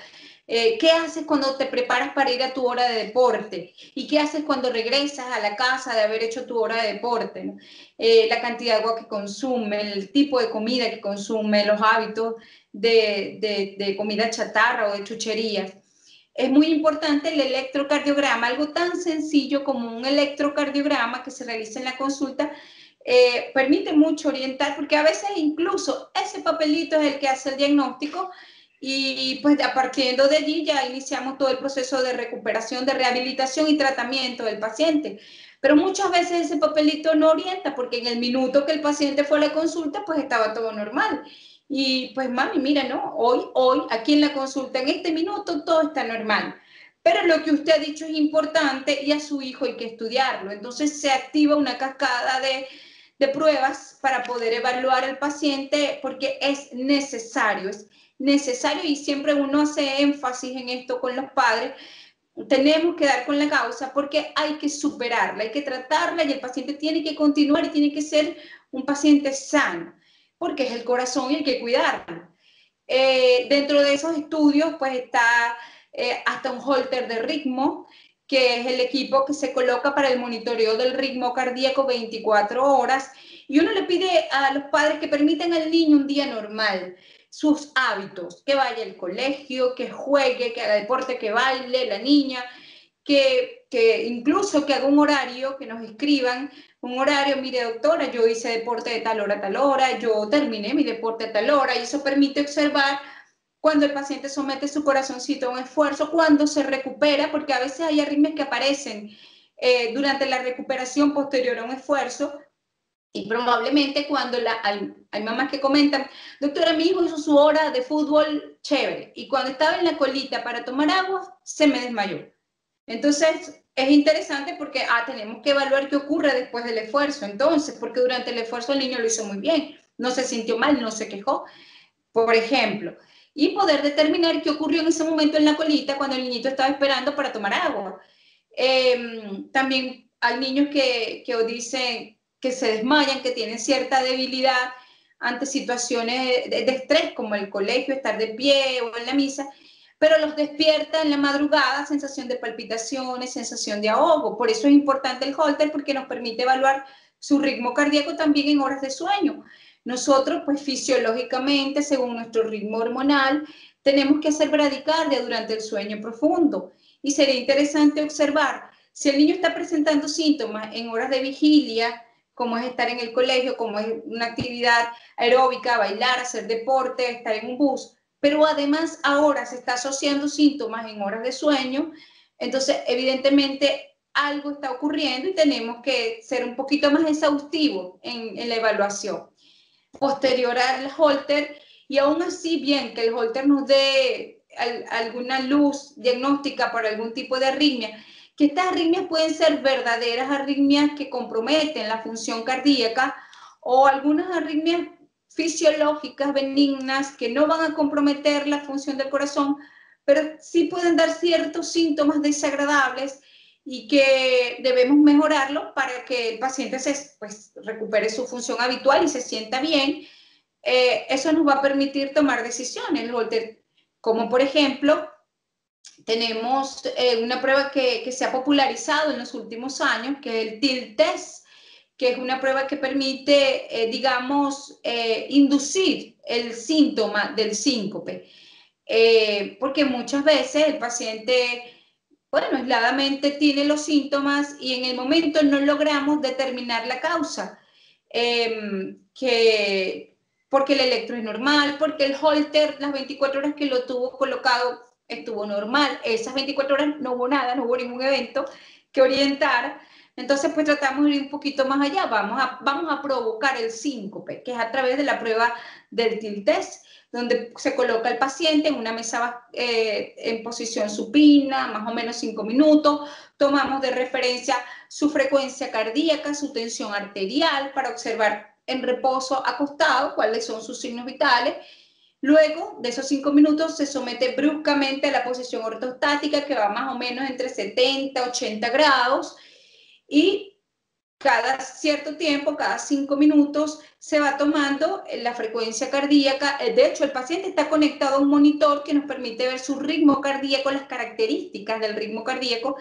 ¿Qué haces cuando te preparas para ir a tu hora de deporte? ¿Y qué haces cuando regresas a la casa de haber hecho tu hora de deporte, ¿no? La cantidad de agua que consume, el tipo de comida que consume, los hábitos de comida chatarra o de chucherías. Es muy importante el electrocardiograma, algo tan sencillo como un electrocardiograma que se realiza en la consulta, permite mucho orientar, porque a veces incluso ese papelito es el que hace el diagnóstico, y pues a partir de allí ya iniciamos todo el proceso de recuperación, de rehabilitación y tratamiento del paciente. Pero muchas veces ese papelito no orienta, porque en el minuto que el paciente fue a la consulta, pues estaba todo normal. Y pues mami, mira, ¿no? Hoy, aquí en la consulta, en este minuto, todo está normal. Pero lo que usted ha dicho es importante y a su hijo hay que estudiarlo. Entonces se activa una cascada de pruebas para poder evaluar al paciente, porque es necesario, y siempre uno hace énfasis en esto con los padres. Tenemos que dar con la causa porque hay que superarla, hay que tratarla, y el paciente tiene que continuar y tiene que ser un paciente sano, porque es el corazón y hay que cuidarlo. Dentro de esos estudios, pues está hasta un holter de ritmo, que es el equipo que se coloca para el monitoreo del ritmo cardíaco 24 horas. Y uno le pide a los padres que permitan al niño un día normal, sus hábitos, que vaya al colegio, que juegue, que haga deporte, que baile, la niña, que incluso que haga un horario, que nos escriban un horario, mire doctora, yo hice deporte de tal hora a tal hora, yo terminé mi deporte a tal hora, y eso permite observar cuando el paciente somete su corazoncito a un esfuerzo, cuando se recupera, porque a veces hay arritmias que aparecen durante la recuperación posterior a un esfuerzo, y probablemente cuando hay mamás que comentan, doctora, mi hijo hizo su hora de fútbol chévere, y cuando estaba en la colita para tomar agua, se me desmayó. Entonces, es interesante porque tenemos que evaluar qué ocurre después del esfuerzo. Entonces, porque durante el esfuerzo el niño lo hizo muy bien, no se sintió mal, no se quejó, por ejemplo. Y poder determinar qué ocurrió en ese momento en la colita cuando el niñito estaba esperando para tomar agua. También hay niños que dicen que se desmayan, que tienen cierta debilidad ante situaciones de estrés, como el colegio, estar de pie o en la misa, pero los despierta en la madrugada, sensación de palpitaciones, sensación de ahogo. Por eso es importante el Holter, porque nos permite evaluar su ritmo cardíaco también en horas de sueño. Nosotros, pues fisiológicamente, según nuestro ritmo hormonal, tenemos que hacer bradicardia durante el sueño profundo. Y sería interesante observar si el niño está presentando síntomas en horas de vigilia, como es estar en el colegio, como es una actividad aeróbica, bailar, hacer deporte, estar en un bus, pero además ahora se está asociando síntomas en horas de sueño, entonces evidentemente algo está ocurriendo y tenemos que ser un poquito más exhaustivos en la evaluación. Posterior al Holter, y aún así bien que el Holter nos dé alguna luz diagnóstica para algún tipo de arritmia, que estas arritmias pueden ser verdaderas arritmias que comprometen la función cardíaca o algunas arritmias fisiológicas benignas que no van a comprometer la función del corazón, pero sí pueden dar ciertos síntomas desagradables y que debemos mejorarlo para que el paciente pues, recupere su función habitual y se sienta bien. Eso nos va a permitir tomar decisiones, como por ejemplo, tenemos una prueba que se ha popularizado en los últimos años, que es el TIL test, que es una prueba que permite, digamos, inducir el síntoma del síncope. Porque muchas veces el paciente, bueno, aisladamente tiene los síntomas y en el momento no logramos determinar la causa, porque el electro es normal, porque el Holter, las 24 horas que lo tuvo colocado, estuvo normal. Esas 24 horas no hubo nada, no hubo ningún evento que orientara. Entonces, pues tratamos de ir un poquito más allá. Vamos a provocar el síncope, que es a través de la prueba del TIL test, donde se coloca el paciente en una mesa en posición supina, más o menos 5 minutos. Tomamos de referencia su frecuencia cardíaca, su tensión arterial, para observar en reposo acostado cuáles son sus signos vitales. Luego de esos 5 minutos se somete bruscamente a la posición ortostática, que va más o menos entre 70 y 80 grados, y cada cierto tiempo, cada 5 minutos, se va tomando la frecuencia cardíaca. De hecho, el paciente está conectado a un monitor que nos permite ver su ritmo cardíaco, las características del ritmo cardíaco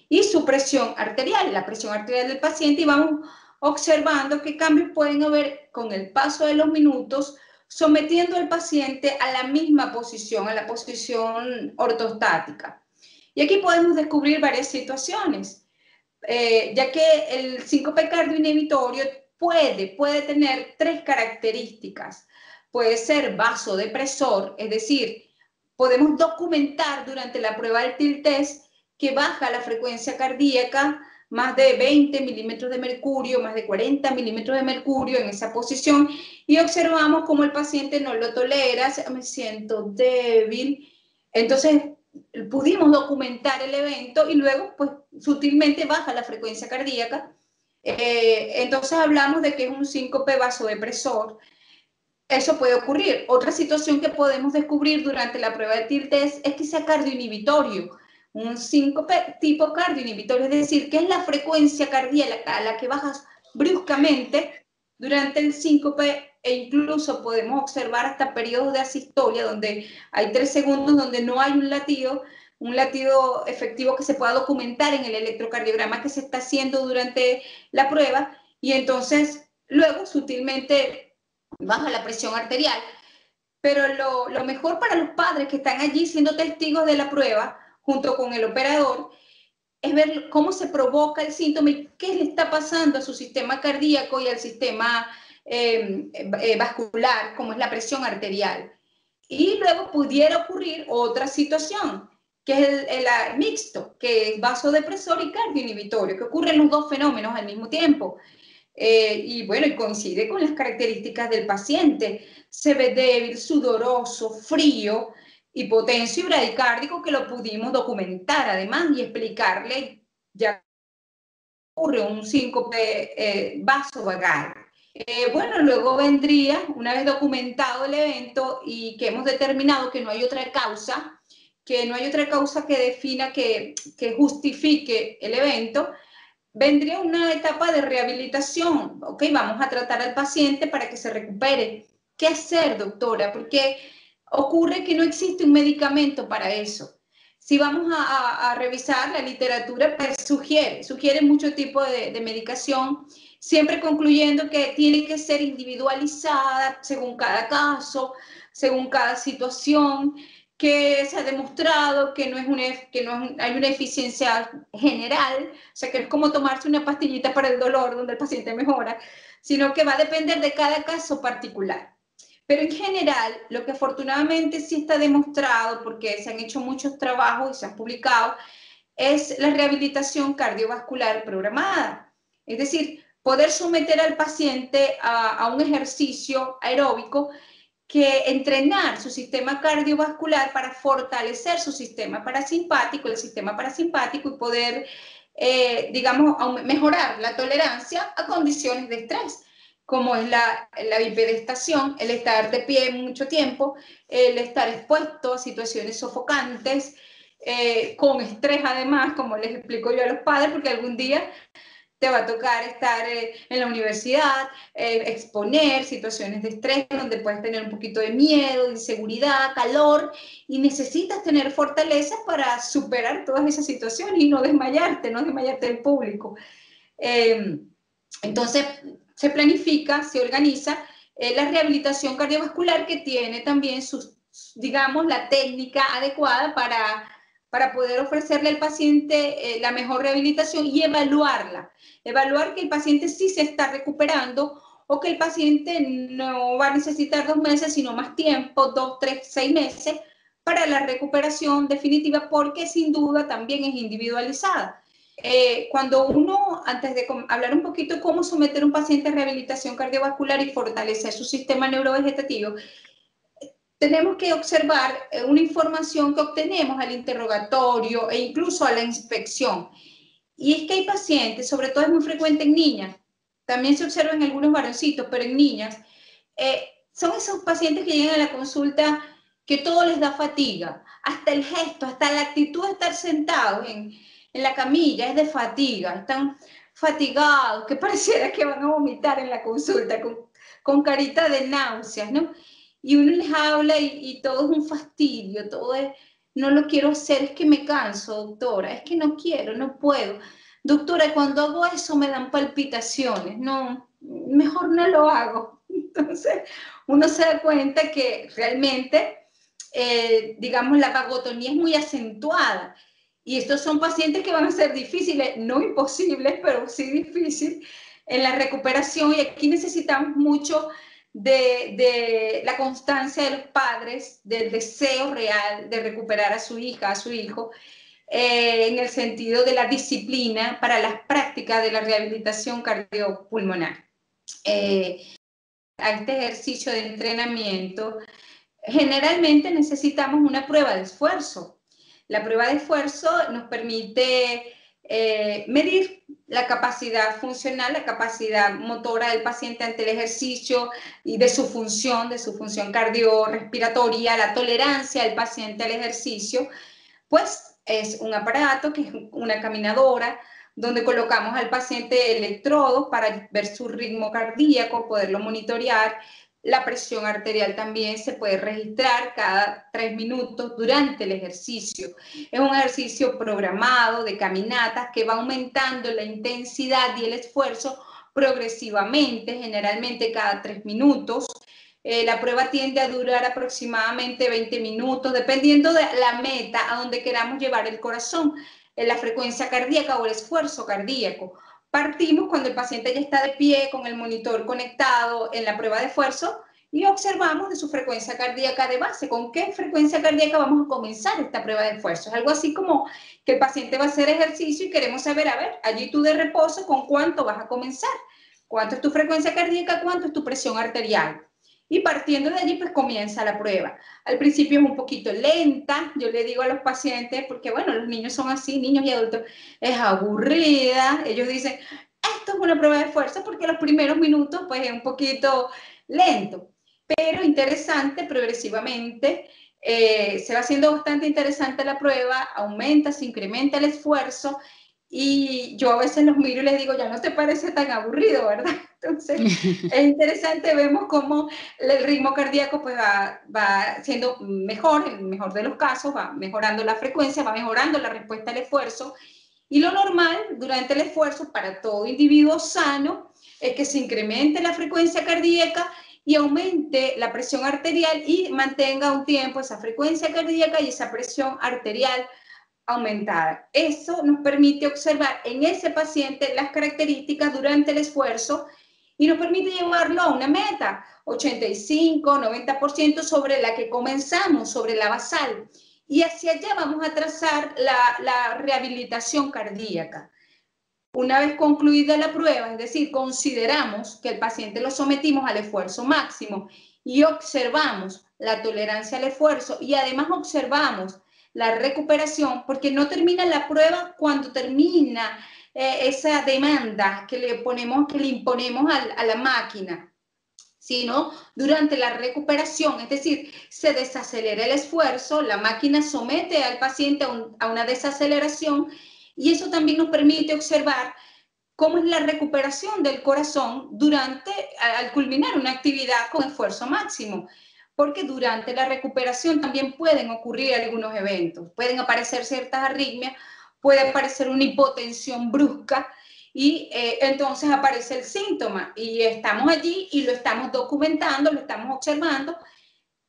y su presión arterial, la presión arterial del paciente, y vamos observando qué cambios pueden haber con el paso de los minutos, sometiendo al paciente a la misma posición, a la posición ortostática. Y aquí podemos descubrir varias situaciones. Ya que el síncope cardioinhibitorio puede tener 3 características. Puede ser vasodepresor, es decir, podemos documentar durante la prueba del TIL test que baja la frecuencia cardíaca más de 20 milímetros de mercurio, más de 40 milímetros de mercurio en esa posición, y observamos cómo el paciente no lo tolera, me siento débil. Entonces, pudimos documentar el evento y luego, pues, sutilmente baja la frecuencia cardíaca. Entonces hablamos de que es un síncope vasodepresor. Eso puede ocurrir. Otra situación que podemos descubrir durante la prueba de TIL test es que sea cardioinhibitorio, un síncope tipo cardioinhibitorio, es decir, que es la frecuencia cardíaca a la que bajas bruscamente durante el síncope e incluso podemos observar hasta periodos de asistolia donde hay 3 segundos donde no hay un latido efectivo que se pueda documentar en el electrocardiograma que se está haciendo durante la prueba, y entonces luego sutilmente baja la presión arterial. Pero lo mejor para los padres que están allí siendo testigos de la prueba, junto con el operador, es ver cómo se provoca el síntoma y qué le está pasando a su sistema cardíaco y al sistema vascular, como es la presión arterial. Y luego pudiera ocurrir otra situación, que es el mixto, que es vasodepresor y cardioinhibitorio, que ocurren los dos fenómenos al mismo tiempo. Y bueno, y coincide con las características del paciente. Se ve débil, sudoroso, frío, hipotenso y bradicárdico, que lo pudimos documentar además y explicarle ya ocurre un síncope vasovagal. Bueno, luego vendría, una vez documentado el evento y que hemos determinado que no hay otra causa, que defina, que justifique el evento, vendría una etapa de rehabilitación. Ok, vamos a tratar al paciente para que se recupere. ¿Qué hacer, doctora? Porque ocurre que no existe un medicamento para eso. Si vamos a revisar la literatura, pues sugiere mucho tipo de medicación, siempre concluyendo que tiene que ser individualizada según cada caso, según cada situación, que se ha demostrado que hay una eficiencia general, o sea, que no es como tomarse una pastillita para el dolor donde el paciente mejora, sino que va a depender de cada caso particular. Pero en general, lo que afortunadamente sí está demostrado, porque se han hecho muchos trabajos y se han publicado, es la rehabilitación cardiovascular programada. Es decir, poder someter al paciente a un ejercicio aeróbico, que entrenar su sistema cardiovascular para fortalecer su sistema parasimpático, el sistema parasimpático, y poder, digamos, mejorar la tolerancia a condiciones de estrés, como es la bipedestación, el estar de pie mucho tiempo, el estar expuesto a situaciones sofocantes, con estrés además, como les explico yo a los padres, porque algún día te va a tocar estar en la universidad, exponer situaciones de estrés donde puedes tener un poquito de miedo, inseguridad, calor, y necesitas tener fortaleza para superar todas esas situaciones y no desmayarte en público. Entonces, se planifica, se organiza la rehabilitación cardiovascular, que tiene también digamos, la técnica adecuada para poder ofrecerle al paciente la mejor rehabilitación y evaluar que el paciente sí se está recuperando, o que el paciente no va a necesitar 2 meses, sino más tiempo, 2, 3, 6 meses, para la recuperación definitiva, porque sin duda también es individualizada. Cuando uno, antes de hablar un poquito cómo someter a un paciente a rehabilitación cardiovascular y fortalecer su sistema neurovegetativo, tenemos que observar una información que obtenemos al interrogatorio e incluso a la inspección. Y es que hay pacientes, sobre todo es muy frecuente en niñas, también se observa en algunos varoncitos, pero en niñas, son esos pacientes que llegan a la consulta que todo les da fatiga, hasta el gesto, hasta la actitud de estar sentados en la camilla es de fatiga, están fatigados, que pareciera que van a vomitar en la consulta, con carita de náuseas, ¿no? Y uno les habla y todo es un fastidio, todo es, no lo quiero hacer, es que me canso, doctora, es que no quiero, no puedo. Doctora, cuando hago eso me dan palpitaciones, no, mejor no lo hago. Entonces, uno se da cuenta que realmente, digamos, la vagotonía es muy acentuada. Y estos son pacientes que van a ser difíciles, no imposibles, pero sí difíciles en la recuperación. Y aquí necesitamos mucho de la constancia de los padres, del deseo real de recuperar a su hija, a su hijo, en el sentido de la disciplina para las prácticas de la rehabilitación cardiopulmonar. A este ejercicio de entrenamiento, generalmente necesitamos una prueba de esfuerzo. La prueba de esfuerzo nos permite medir la capacidad funcional, la capacidad motora del paciente ante el ejercicio y de su función cardiorrespiratoria, la tolerancia del paciente al ejercicio. Pues es un aparato que es una caminadora donde colocamos al paciente electrodos para ver su ritmo cardíaco, poderlo monitorear, La presión arterial también se puede registrar cada 3 minutos durante el ejercicio. Es un ejercicio programado de caminatas que va aumentando la intensidad y el esfuerzo progresivamente, generalmente cada 3 minutos. La prueba tiende a durar aproximadamente 20 minutos, dependiendo de la meta a donde queramos llevar el corazón, la frecuencia cardíaca o el esfuerzo cardíaco. Partimos cuando el paciente ya está de pie con el monitor conectado en la prueba de esfuerzo y observamos de su frecuencia cardíaca de base. ¿Con qué frecuencia cardíaca vamos a comenzar esta prueba de esfuerzo? Es algo así como que el paciente va a hacer ejercicio y queremos saber, a ver, allí tú de reposo, ¿con cuánto vas a comenzar? ¿Cuánto es tu frecuencia cardíaca? ¿Cuánto es tu presión arterial? Y partiendo de allí, pues comienza la prueba. Al principio es un poquito lenta, yo le digo a los pacientes, porque bueno, los niños son así, niños y adultos, es aburrida. Ellos dicen, esto es una prueba de fuerza porque los primeros minutos pues es un poquito lento, pero interesante progresivamente. Se va haciendo bastante interesante la prueba, aumenta, se incrementa el esfuerzo y yo a veces los miro y les digo, ya no te parece tan aburrido, ¿verdad? Entonces, es interesante, vemos cómo el ritmo cardíaco pues va siendo mejor, en el mejor de los casos, va mejorando la frecuencia, va mejorando la respuesta al esfuerzo. Y lo normal durante el esfuerzo para todo individuo sano es que se incremente la frecuencia cardíaca y aumente la presión arterial y mantenga un tiempo esa frecuencia cardíaca y esa presión arterial aumentada. Eso nos permite observar en ese paciente las características durante el esfuerzo y nos permite llevarlo a una meta, 85, 90% sobre la que comenzamos, sobre la basal. Y hacia allá vamos a trazar la rehabilitación cardíaca. Una vez concluida la prueba, es decir, consideramos que el paciente lo sometimos al esfuerzo máximo y observamos la tolerancia al esfuerzo y además observamos la recuperación, porque no termina la prueba cuando termina esa demanda que le imponemos a la máquina, sino durante la recuperación, es decir, se desacelera el esfuerzo, la máquina somete al paciente a una desaceleración y eso también nos permite observar cómo es la recuperación del corazón al culminar una actividad con esfuerzo máximo. Porque durante la recuperación también pueden ocurrir algunos eventos, pueden aparecer ciertas arritmias, puede aparecer una hipotensión brusca y entonces aparece el síntoma y estamos allí y lo estamos documentando, lo estamos observando,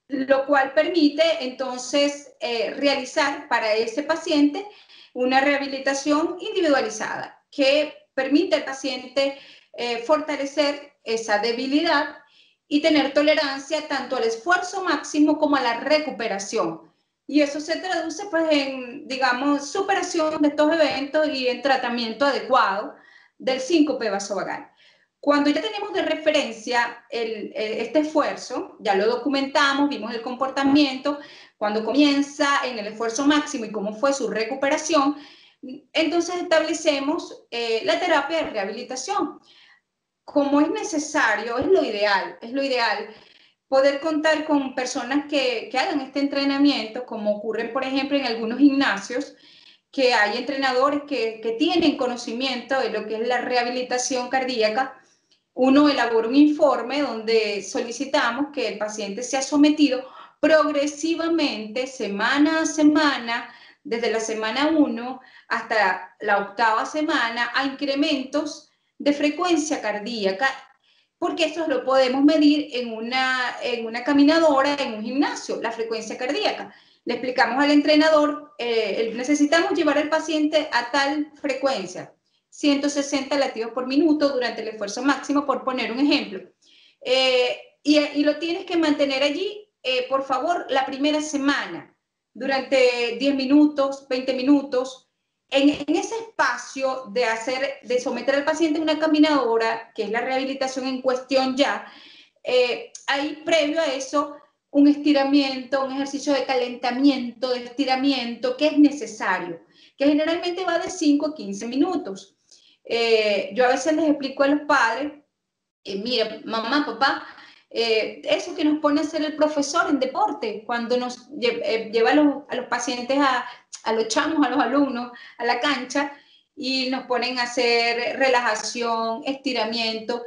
lo cual permite entonces realizar para ese paciente una rehabilitación individualizada que permite al paciente fortalecer esa debilidad y tener tolerancia tanto al esfuerzo máximo como a la recuperación. Y eso se traduce pues en, digamos, superación de estos eventos y en tratamiento adecuado del síncope vasovagal. Cuando ya tenemos de referencia este esfuerzo, ya lo documentamos, vimos el comportamiento, cuando comienza en el esfuerzo máximo y cómo fue su recuperación, entonces establecemos la terapia de rehabilitación. Como es necesario, es lo ideal poder contar con personas que hagan este entrenamiento, como ocurre, por ejemplo, en algunos gimnasios, que hay entrenadores que tienen conocimiento de lo que es la rehabilitación cardíaca. Uno elabora un informe donde solicitamos que el paciente sea sometido progresivamente, semana a semana, desde la semana 1 hasta la 8ª semana, a incrementos de frecuencia cardíaca, porque esto lo podemos medir en una caminadora, en un gimnasio, la frecuencia cardíaca. Le explicamos al entrenador, necesitamos llevar al paciente a tal frecuencia, 160 latidos por minuto durante el esfuerzo máximo, por poner un ejemplo. Y lo tienes que mantener allí, por favor, la primera semana, durante 10 minutos, 20 minutos. En ese espacio de someter al paciente a una caminadora, que es la rehabilitación en cuestión ya, hay previo a eso un estiramiento, un ejercicio de calentamiento, de estiramiento, que es necesario, que generalmente va de 5 a 15 minutos. Yo a veces les explico a los padres, mira, mamá, papá, eso que nos pone a hacer el profesor en deporte, cuando nos lleva a los pacientes, a los chamos, a los alumnos, a la cancha, y nos ponen a hacer relajación, estiramiento,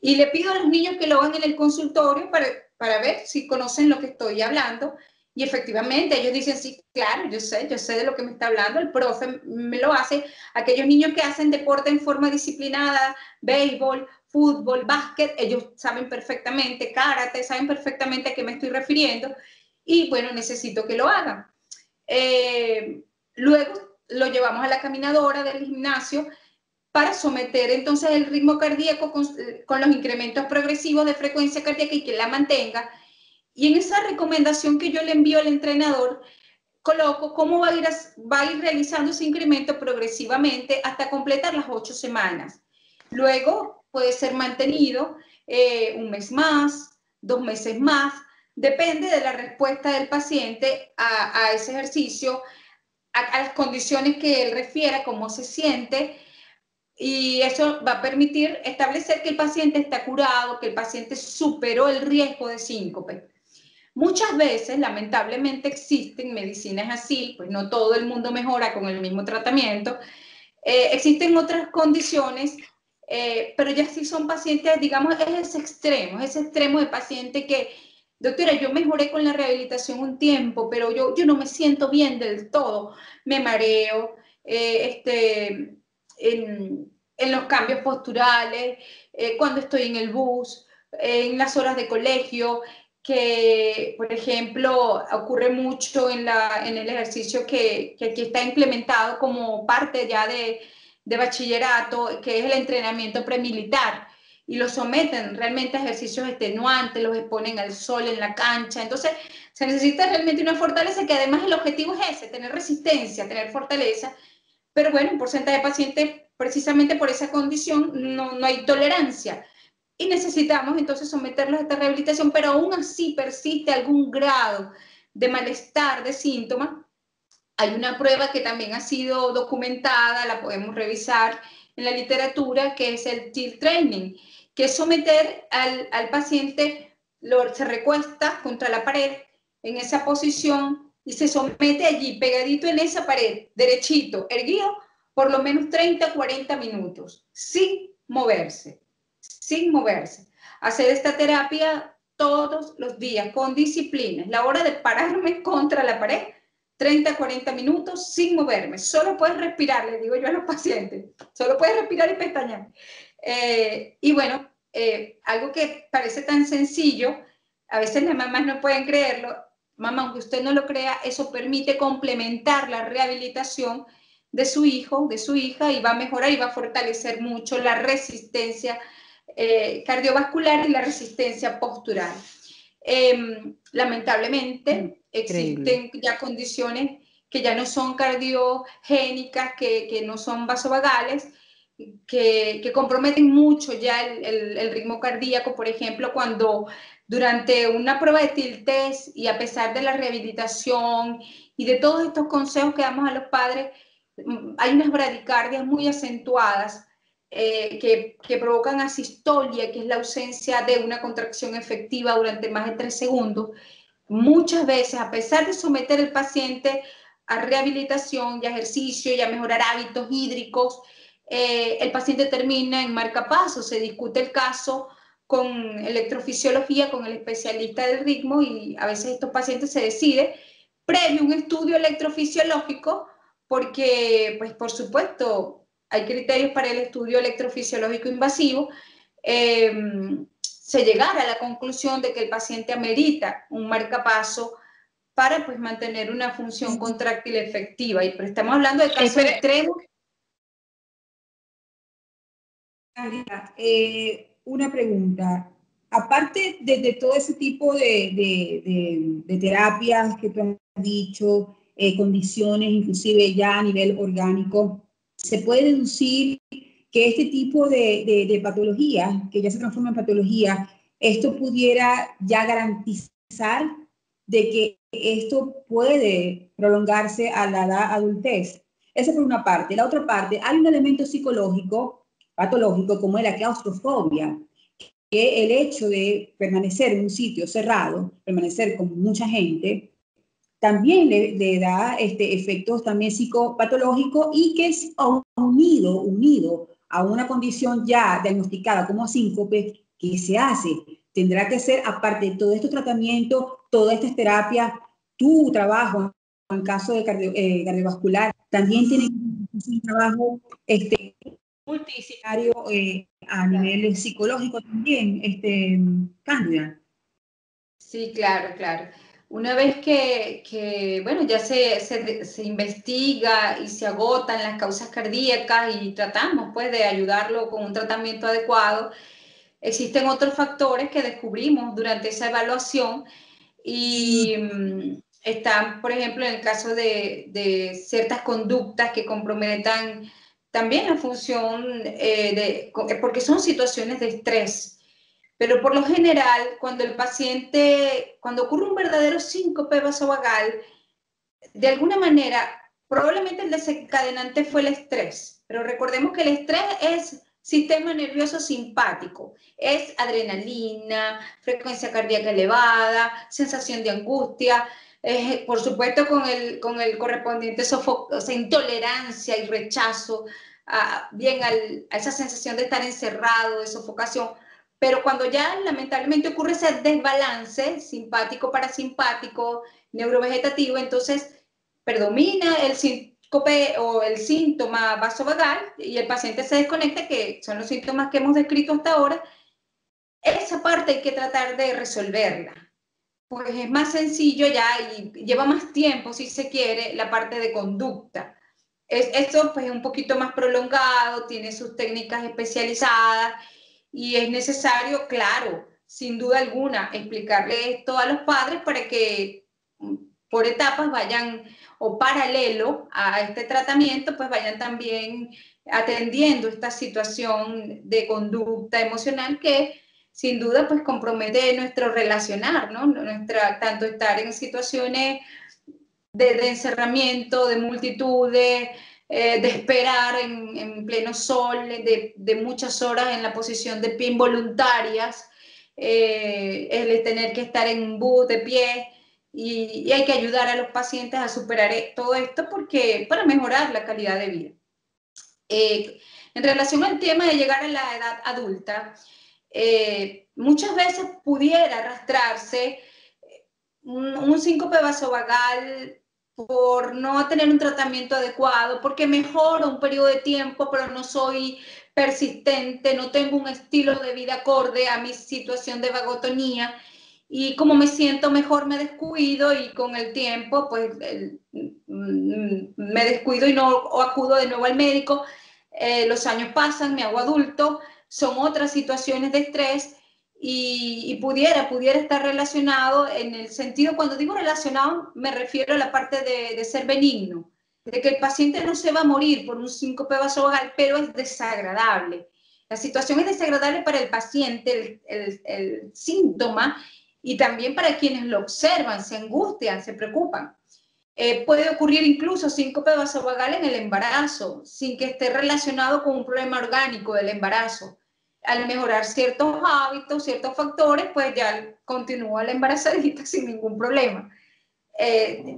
Y le pido a los niños que lo hagan en el consultorio para ver si conocen lo que estoy hablando. Y efectivamente, ellos dicen, sí, claro, yo sé de lo que me está hablando, el profe me lo hace. Aquellos niños que hacen deporte en forma disciplinada, béisbol, fútbol, básquet, ellos saben perfectamente, karate, saben perfectamente a qué me estoy refiriendo. Y bueno, necesito que lo hagan. Luego lo llevamos a la caminadora del gimnasio para someter entonces el ritmo cardíaco con los incrementos progresivos de frecuencia cardíaca y que la mantenga. Y en esa recomendación que yo le envío al entrenador, coloco cómo va a ir realizando ese incremento progresivamente hasta completar las 8 semanas. Luego puede ser mantenido un mes más, 2 meses más, depende de la respuesta del paciente a ese ejercicio, a las condiciones que él refiera, cómo se siente, y eso va a permitir establecer que el paciente está curado, que el paciente superó el riesgo de síncope. Muchas veces, lamentablemente, existen medicinas así, pues no todo el mundo mejora con el mismo tratamiento. Existen otras condiciones, pero ya sí son pacientes, digamos, es ese extremo de paciente que, doctora, yo mejoré con la rehabilitación un tiempo, pero yo no me siento bien del todo, me mareo, en los cambios posturales, cuando estoy en el bus, en las horas de colegio, que, por ejemplo, ocurre mucho en el ejercicio que aquí está implementado como parte ya de bachillerato, que es el entrenamiento premilitar, y los someten realmente a ejercicios extenuantes, los exponen al sol en la cancha. Entonces, se necesita realmente una fortaleza, que además el objetivo es ese, tener resistencia, tener fortaleza, pero bueno, un porcentaje de pacientes, precisamente por esa condición, no hay tolerancia. Y necesitamos entonces someterlos a esta rehabilitación, pero aún así persiste algún grado de malestar, de síntomas. Hay una prueba que también ha sido documentada, la podemos revisar en la literatura, que es el TEEL training, que es someter al paciente, se recuesta contra la pared en esa posición y se somete allí, pegadito en esa pared, derechito, erguido, por lo menos 30 a 40 minutos, sin moverse. Hacer esta terapia todos los días, con disciplina. Es la hora de pararme contra la pared, 30 a 40 minutos sin moverme. Solo puedes respirar, les digo yo a los pacientes. Solo puedes respirar y pestañear. Y bueno, algo que parece tan sencillo, a veces las mamás no pueden creerlo. Mamá, aunque usted no lo crea, eso permite complementar la rehabilitación de su hijo, de su hija, y va a mejorar y va a fortalecer mucho la resistencia cardiovascular y la resistencia postural. Lamentablemente existen ya condiciones que ya no son cardiogénicas, que no son vasovagales, que comprometen mucho ya el ritmo cardíaco. Por ejemplo, cuando durante una prueba de TIL test, y a pesar de la rehabilitación y de todos estos consejos que damos a los padres, hay unas bradicardias muy acentuadas, que provocan asistolia, que es la ausencia de una contracción efectiva durante más de 3 segundos. Muchas veces, a pesar de someter al paciente a rehabilitación y a ejercicio y a mejorar hábitos hídricos, el paciente termina en marcapasos. Se discute el caso con electrofisiología, con el especialista del ritmo, y a veces estos pacientes se deciden previo a un estudio electrofisiológico, porque, pues, por supuesto, hay criterios para el estudio electrofisiológico invasivo. Se llegará a la conclusión de que el paciente amerita un marcapaso para, pues, mantener una función contráctil efectiva. Pero estamos hablando de casos extremos. Una pregunta. Aparte de todo ese tipo de terapias que tú has dicho, condiciones, inclusive ya a nivel orgánico, ¿se puede deducir que este tipo de patología, que ya se transforma en patología, esto pudiera ya garantizar de que esto puede prolongarse a la edad adultez? Esa por una parte. La otra parte, hay un elemento psicológico patológico como es la claustrofobia, que el hecho de permanecer en un sitio cerrado, permanecer con mucha gente, también le da efectos también psicopatológicos, y que es unido a una condición ya diagnosticada como síncope, ¿qué se hace? Tendrá que ser, aparte de todos estos tratamientos, todas estas terapias, tu trabajo en caso de cardiovascular, también tiene que ser un trabajo multidisciplinario a nivel psicológico también, Cándida. Sí, claro, claro. Una vez bueno, ya se investiga y se agotan las causas cardíacas y tratamos pues de ayudarlo con un tratamiento adecuado, existen otros factores que descubrimos durante esa evaluación y están, por ejemplo, en el caso de ciertas conductas que comprometan también la función, porque son situaciones de estrés. Pero por lo general, cuando ocurre un verdadero síncope vasovagal, de alguna manera, probablemente el desencadenante fue el estrés, pero recordemos que el estrés es sistema nervioso simpático, es adrenalina, frecuencia cardíaca elevada, sensación de angustia, por supuesto con el correspondiente intolerancia y rechazo a esa sensación de estar encerrado, de sofocación. Pero cuando ya lamentablemente ocurre ese desbalance simpático-parasimpático, neurovegetativo, entonces predomina el síncope o el síntoma vasovagal y el paciente se desconecta, que son los síntomas que hemos descrito hasta ahora. Esa parte hay que tratar de resolverla, pues es más sencillo ya y lleva más tiempo, si se quiere, la parte de conducta. Esto pues es un poquito más prolongado, tiene sus técnicas especializadas y es necesario, claro, sin duda alguna, explicarle esto a los padres para que por etapas vayan, o paralelo a este tratamiento, pues vayan también atendiendo esta situación de conducta emocional que sin duda pues compromete nuestro relacionar, ¿no? Tanto estar en situaciones de encerramiento, de multitudes, de esperar en pleno sol, de muchas horas en la posición de pie involuntarias, el tener que estar en un bus de pie, y hay que ayudar a los pacientes a superar todo esto para mejorar la calidad de vida. En relación al tema de llegar a la edad adulta, muchas veces pudiera arrastrarse un síncope vasovagal por no tener un tratamiento adecuado, porque mejoro un periodo de tiempo, pero no soy persistente, no tengo un estilo de vida acorde a mi situación de vagotonía, y como me siento mejor me descuido y con el tiempo pues me descuido y no acudo de nuevo al médico. Los años pasan, me hago adulto, son otras situaciones de estrés y pudiera estar relacionado en el sentido, cuando digo relacionado, me refiero a la parte de ser benigno, de que el paciente no se va a morir por un síncope vasovagal, pero es desagradable. La situación es desagradable para el paciente, el síntoma, y también para quienes lo observan, se angustian, se preocupan. Puede ocurrir incluso síncope vasovagal en el embarazo, sin que esté relacionado con un problema orgánico del embarazo. Al mejorar ciertos hábitos, ciertos factores, pues ya continúa la embarazadita sin ningún problema.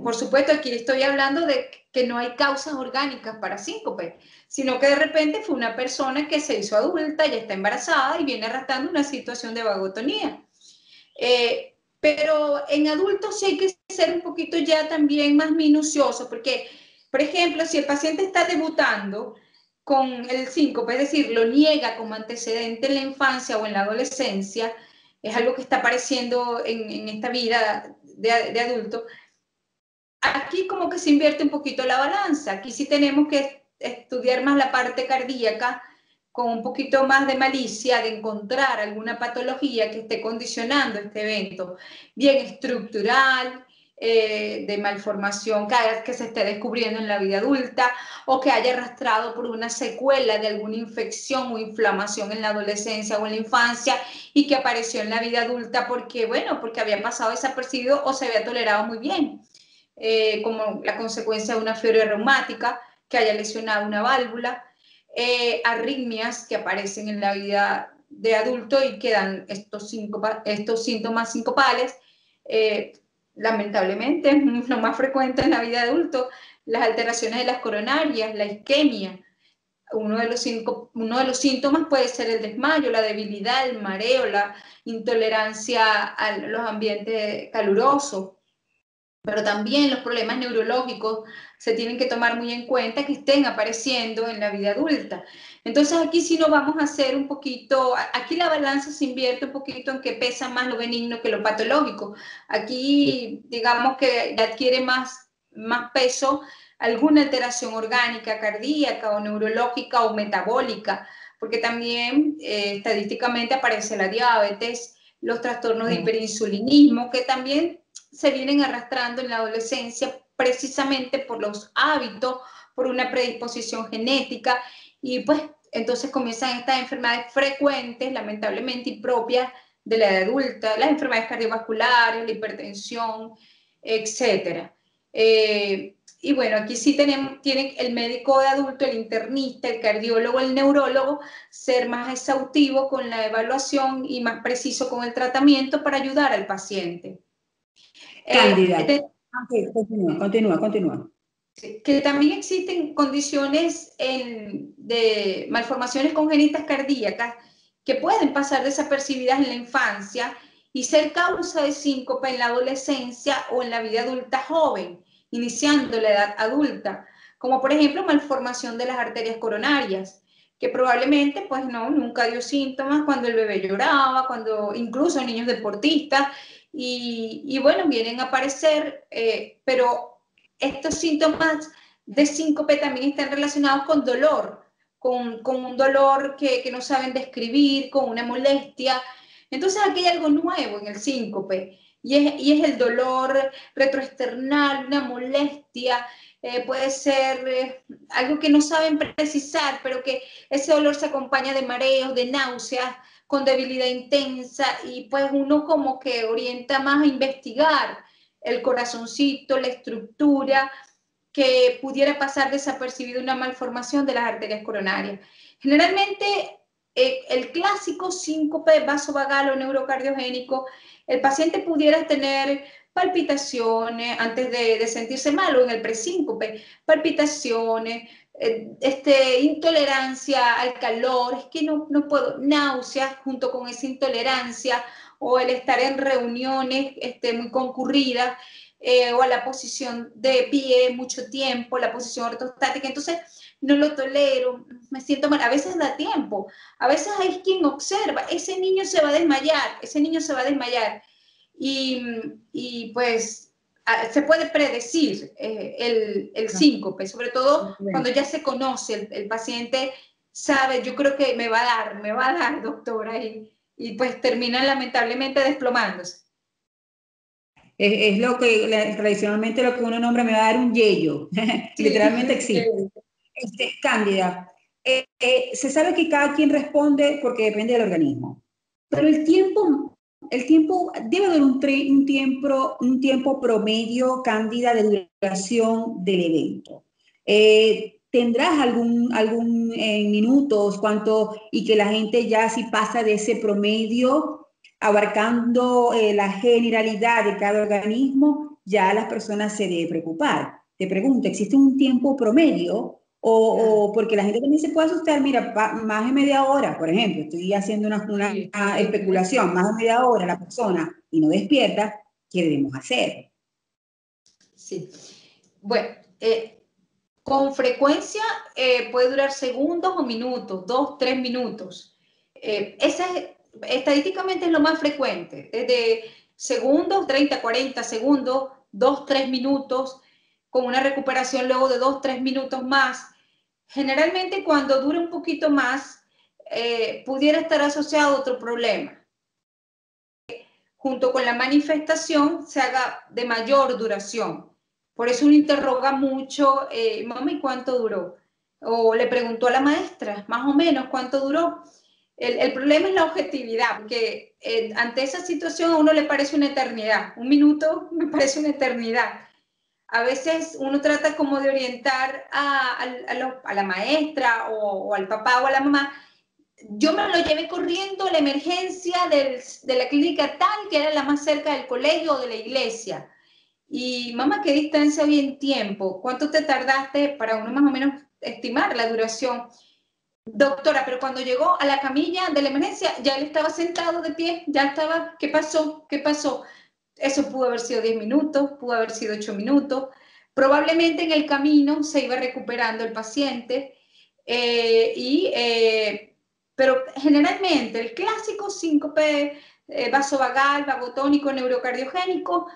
Por supuesto, aquí estoy hablando de que no hay causas orgánicas para síncope, sino que de repente fue una persona que se hizo adulta, ya está embarazada y viene arrastrando una situación de vagotonía. Pero en adultos sí hay que ser un poquito ya también más minucioso, porque, por ejemplo, si el paciente está debutando con el síncope, es decir, lo niega como antecedente en la infancia o en la adolescencia, es algo que está apareciendo en esta vida de adulto, aquí como que se invierte un poquito la balanza. Aquí sí tenemos que estudiar más la parte cardíaca, con un poquito más de malicia, de encontrar alguna patología que esté condicionando este evento, bien estructural, de malformación que se esté descubriendo en la vida adulta, o que haya arrastrado por una secuela de alguna infección o inflamación en la adolescencia o en la infancia y que apareció en la vida adulta porque había pasado desapercibido o se había tolerado muy bien. Como la consecuencia de una fiebre reumática, que haya lesionado una válvula, arritmias que aparecen en la vida de adulto y que dan estos síntomas sincopales. Lamentablemente es lo más frecuente en la vida de adulto, las alteraciones de las coronarias, la isquemia, uno de los síntomas puede ser el desmayo, la debilidad, el mareo, la intolerancia a los ambientes calurosos. Pero también los problemas neurológicos se tienen que tomar muy en cuenta que estén apareciendo en la vida adulta. Entonces aquí sí nos vamos a hacer un poquito, aquí la balanza se invierte un poquito en que pesa más lo benigno que lo patológico. Aquí digamos que adquiere más peso alguna alteración orgánica, cardíaca o neurológica o metabólica, porque también estadísticamente aparece la diabetes, los trastornos de hiperinsulinismo, que también se vienen arrastrando en la adolescencia precisamente por los hábitos, por una predisposición genética, y pues entonces comienzan estas enfermedades frecuentes, lamentablemente, y propias de la edad adulta, las enfermedades cardiovasculares, la hipertensión, etcétera. Y bueno, aquí sí tienen el médico de adulto, el internista, el cardiólogo, el neurólogo, ser más exhaustivo con la evaluación y más preciso con el tratamiento para ayudar al paciente. Cándida. Continúa. Que también existen condiciones de malformaciones congénitas cardíacas que pueden pasar desapercibidas en la infancia y ser causa de síncope en la adolescencia o en la vida adulta joven, iniciando la edad adulta, como por ejemplo malformación de las arterias coronarias, que probablemente pues no, nunca dio síntomas cuando el bebé lloraba, cuando incluso niños deportistas, y bueno, vienen a aparecer, pero estos síntomas de síncope también están relacionados con dolor, con un dolor que no saben describir, con una molestia. Entonces aquí hay algo nuevo en el síncope, y es el dolor retroesternal, una molestia, puede ser algo que no saben precisar, pero que ese dolor se acompaña de mareos, de náuseas, con debilidad intensa, y pues uno como que orienta más a investigar el corazoncito, la estructura, que pudiera pasar desapercibido una malformación de las arterias coronarias. Generalmente, el clásico síncope vasovagal o neurocardiogénico, el paciente pudiera tener palpitaciones antes de sentirse mal, o en el presíncope, palpitaciones, intolerancia al calor, es que no puedo, náuseas junto con esa intolerancia, o el estar en reuniones muy concurridas, o a la posición de pie mucho tiempo, la posición ortostática, entonces no lo tolero, me siento mal, a veces da tiempo, a veces hay quien observa, ese niño se va a desmayar, y pues se puede predecir el síncope, sobre todo cuando ya se conoce, el paciente sabe, yo creo que me va a dar, doctora, y pues termina lamentablemente desplomándose. Es lo que tradicionalmente lo que uno nombra, me va a dar un yello. Sí, literalmente existe. Cándida, se sabe que cada quien responde porque depende del organismo, pero el tiempo debe haber un tiempo promedio, Cándida, de duración del evento. ¿Tendrás algún minutos, cuánto, y que la gente ya si pasa de ese promedio, abarcando la generalidad de cada organismo, ya las personas se deben preocupar? Te pregunto, ¿existe un tiempo promedio? O porque la gente también se puede asustar, mira, más de media hora, por ejemplo, estoy haciendo una especulación, más de media hora la persona y no despierta, ¿qué debemos hacer? Sí, bueno, con frecuencia puede durar segundos o minutos, 2, 3 minutos. Estadísticamente es lo más frecuente, desde segundos, 30, 40 segundos, 2, 3 minutos, con una recuperación luego de 2, 3 minutos más. Generalmente cuando dura un poquito más, pudiera estar asociado a otro problema. Junto con la manifestación se haga de mayor duración. Por eso uno interroga mucho, mami, ¿cuánto duró? O le preguntó a la maestra, más o menos, ¿cuánto duró? El problema es la objetividad, porque ante esa situación a uno le parece una eternidad. Un minuto me parece una eternidad. A veces uno trata como de orientar a la maestra o al papá o a la mamá. Yo me lo llevé corriendo a la emergencia de la clínica tal, que era la más cerca del colegio o de la iglesia. Y mamá, ¿qué distancia había en tiempo? ¿Cuánto te tardaste para uno más o menos estimar la duración? Doctora, pero cuando llegó a la camilla de la emergencia, ya él estaba sentado de pie, ya estaba, ¿qué pasó? ¿Qué pasó? Eso pudo haber sido 10 minutos, pudo haber sido 8 minutos. Probablemente en el camino se iba recuperando el paciente, pero generalmente el clásico síncope vasovagal, vagotónico, neurocardiogénico,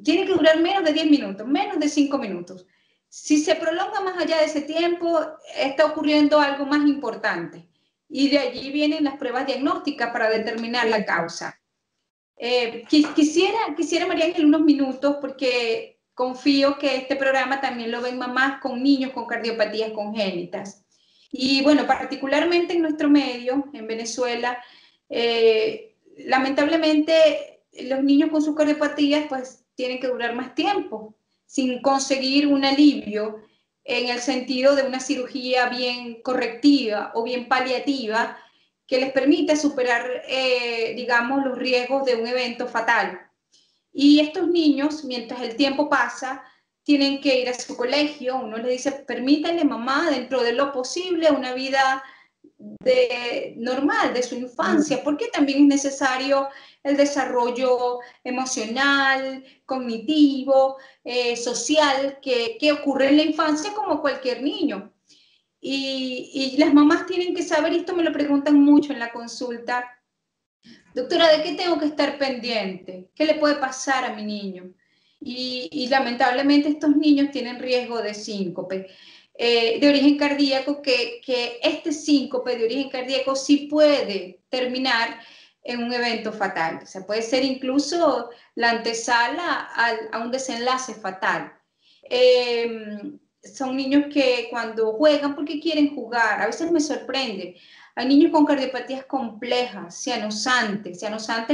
tiene que durar menos de 10 minutos, menos de 5 minutos. Si se prolonga más allá de ese tiempo, está ocurriendo algo más importante. Y de allí vienen las pruebas diagnósticas para determinar la causa. Quisiera, María Ángel, unos minutos, porque confío que este programa también lo ven mamás con niños con cardiopatías congénitas. Y bueno, particularmente en nuestro medio, en Venezuela, lamentablemente los niños con sus cardiopatías pues tienen que durar más tiempo sin conseguir un alivio en el sentido de una cirugía bien correctiva o bien paliativa que les permita superar, digamos, los riesgos de un evento fatal. Y estos niños, mientras el tiempo pasa, tienen que ir a su colegio. Uno les dice, permítanle, mamá, dentro de lo posible, una vida normal de su infancia, porque también es necesario el desarrollo emocional, cognitivo, social, que ocurre en la infancia como cualquier niño. Y las mamás tienen que saber, y esto me lo preguntan mucho en la consulta, doctora, ¿de qué tengo que estar pendiente? ¿Qué le puede pasar a mi niño? Y lamentablemente estos niños tienen riesgo de síncope de origen cardíaco, que este síncope de origen cardíaco sí puede terminar en un evento fatal. O sea, puede ser incluso la antesala a un desenlace fatal. Son niños que cuando juegan, porque quieren jugar, a veces me sorprende. Hay niños con cardiopatías complejas, cianosantes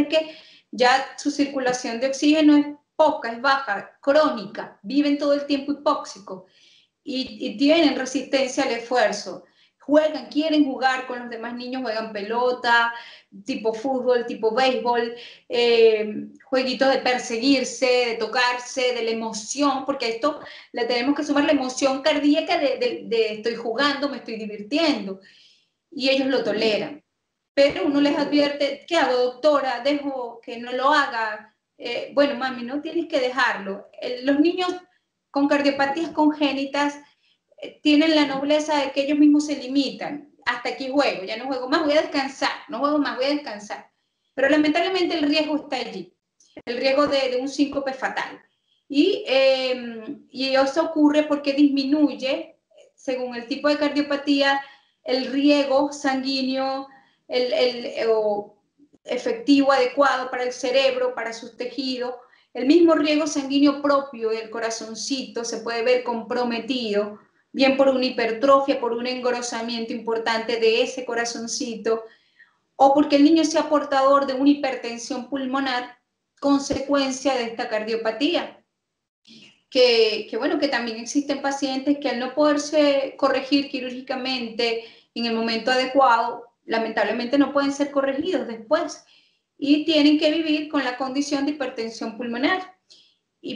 que ya su circulación de oxígeno es poca, es baja, crónica, viven todo el tiempo hipóxicos y tienen resistencia al esfuerzo. Juegan, quieren jugar con los demás niños, juegan pelota, tipo fútbol, tipo béisbol, jueguitos de perseguirse, de tocarse, de la emoción, porque a esto le tenemos que sumar la emoción cardíaca de estoy jugando, me estoy divirtiendo, y ellos lo toleran. Pero uno les advierte, ¿qué hago, doctora? ¿Dejo que no lo haga? Bueno, mami, no tienes que dejarlo. Los niños con cardiopatías congénitas tienen la nobleza de que ellos mismos se limitan. Hasta aquí juego, ya no juego más, voy a descansar, no juego más, voy a descansar. Pero lamentablemente el riesgo está allí, el riesgo de un síncope fatal. Y eso ocurre porque disminuye, según el tipo de cardiopatía, el riego sanguíneo, efectivo, adecuado para el cerebro, para sus tejidos. El mismo riego sanguíneo propio del corazoncito se puede ver comprometido, bien por una hipertrofia, por un engrosamiento importante de ese corazoncito, o porque el niño sea portador de una hipertensión pulmonar, consecuencia de esta cardiopatía. Bueno, que también existen pacientes que al no poderse corregir quirúrgicamente en el momento adecuado, lamentablemente no pueden ser corregidos después y tienen que vivir con la condición de hipertensión pulmonar.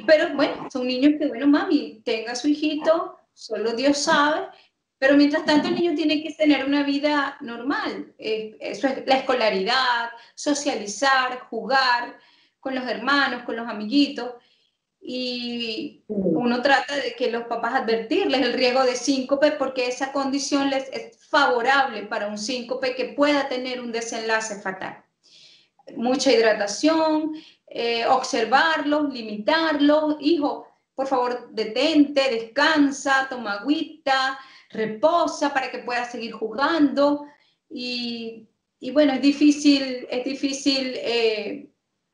Pero bueno, son niños que, bueno, mami, tenga su hijito, solo Dios sabe, pero mientras tanto el niño tiene que tener una vida normal. Eso es la escolaridad, socializar, jugar con los hermanos, con los amiguitos. Y uno trata de que los papás advertirles el riesgo de síncope, porque esa condición les es favorable para un síncope que pueda tener un desenlace fatal. Mucha hidratación, observarlos, limitarlos. Hijo, por favor, detente, descansa, toma agüita, reposa para que puedas seguir jugando. Y bueno, es difícil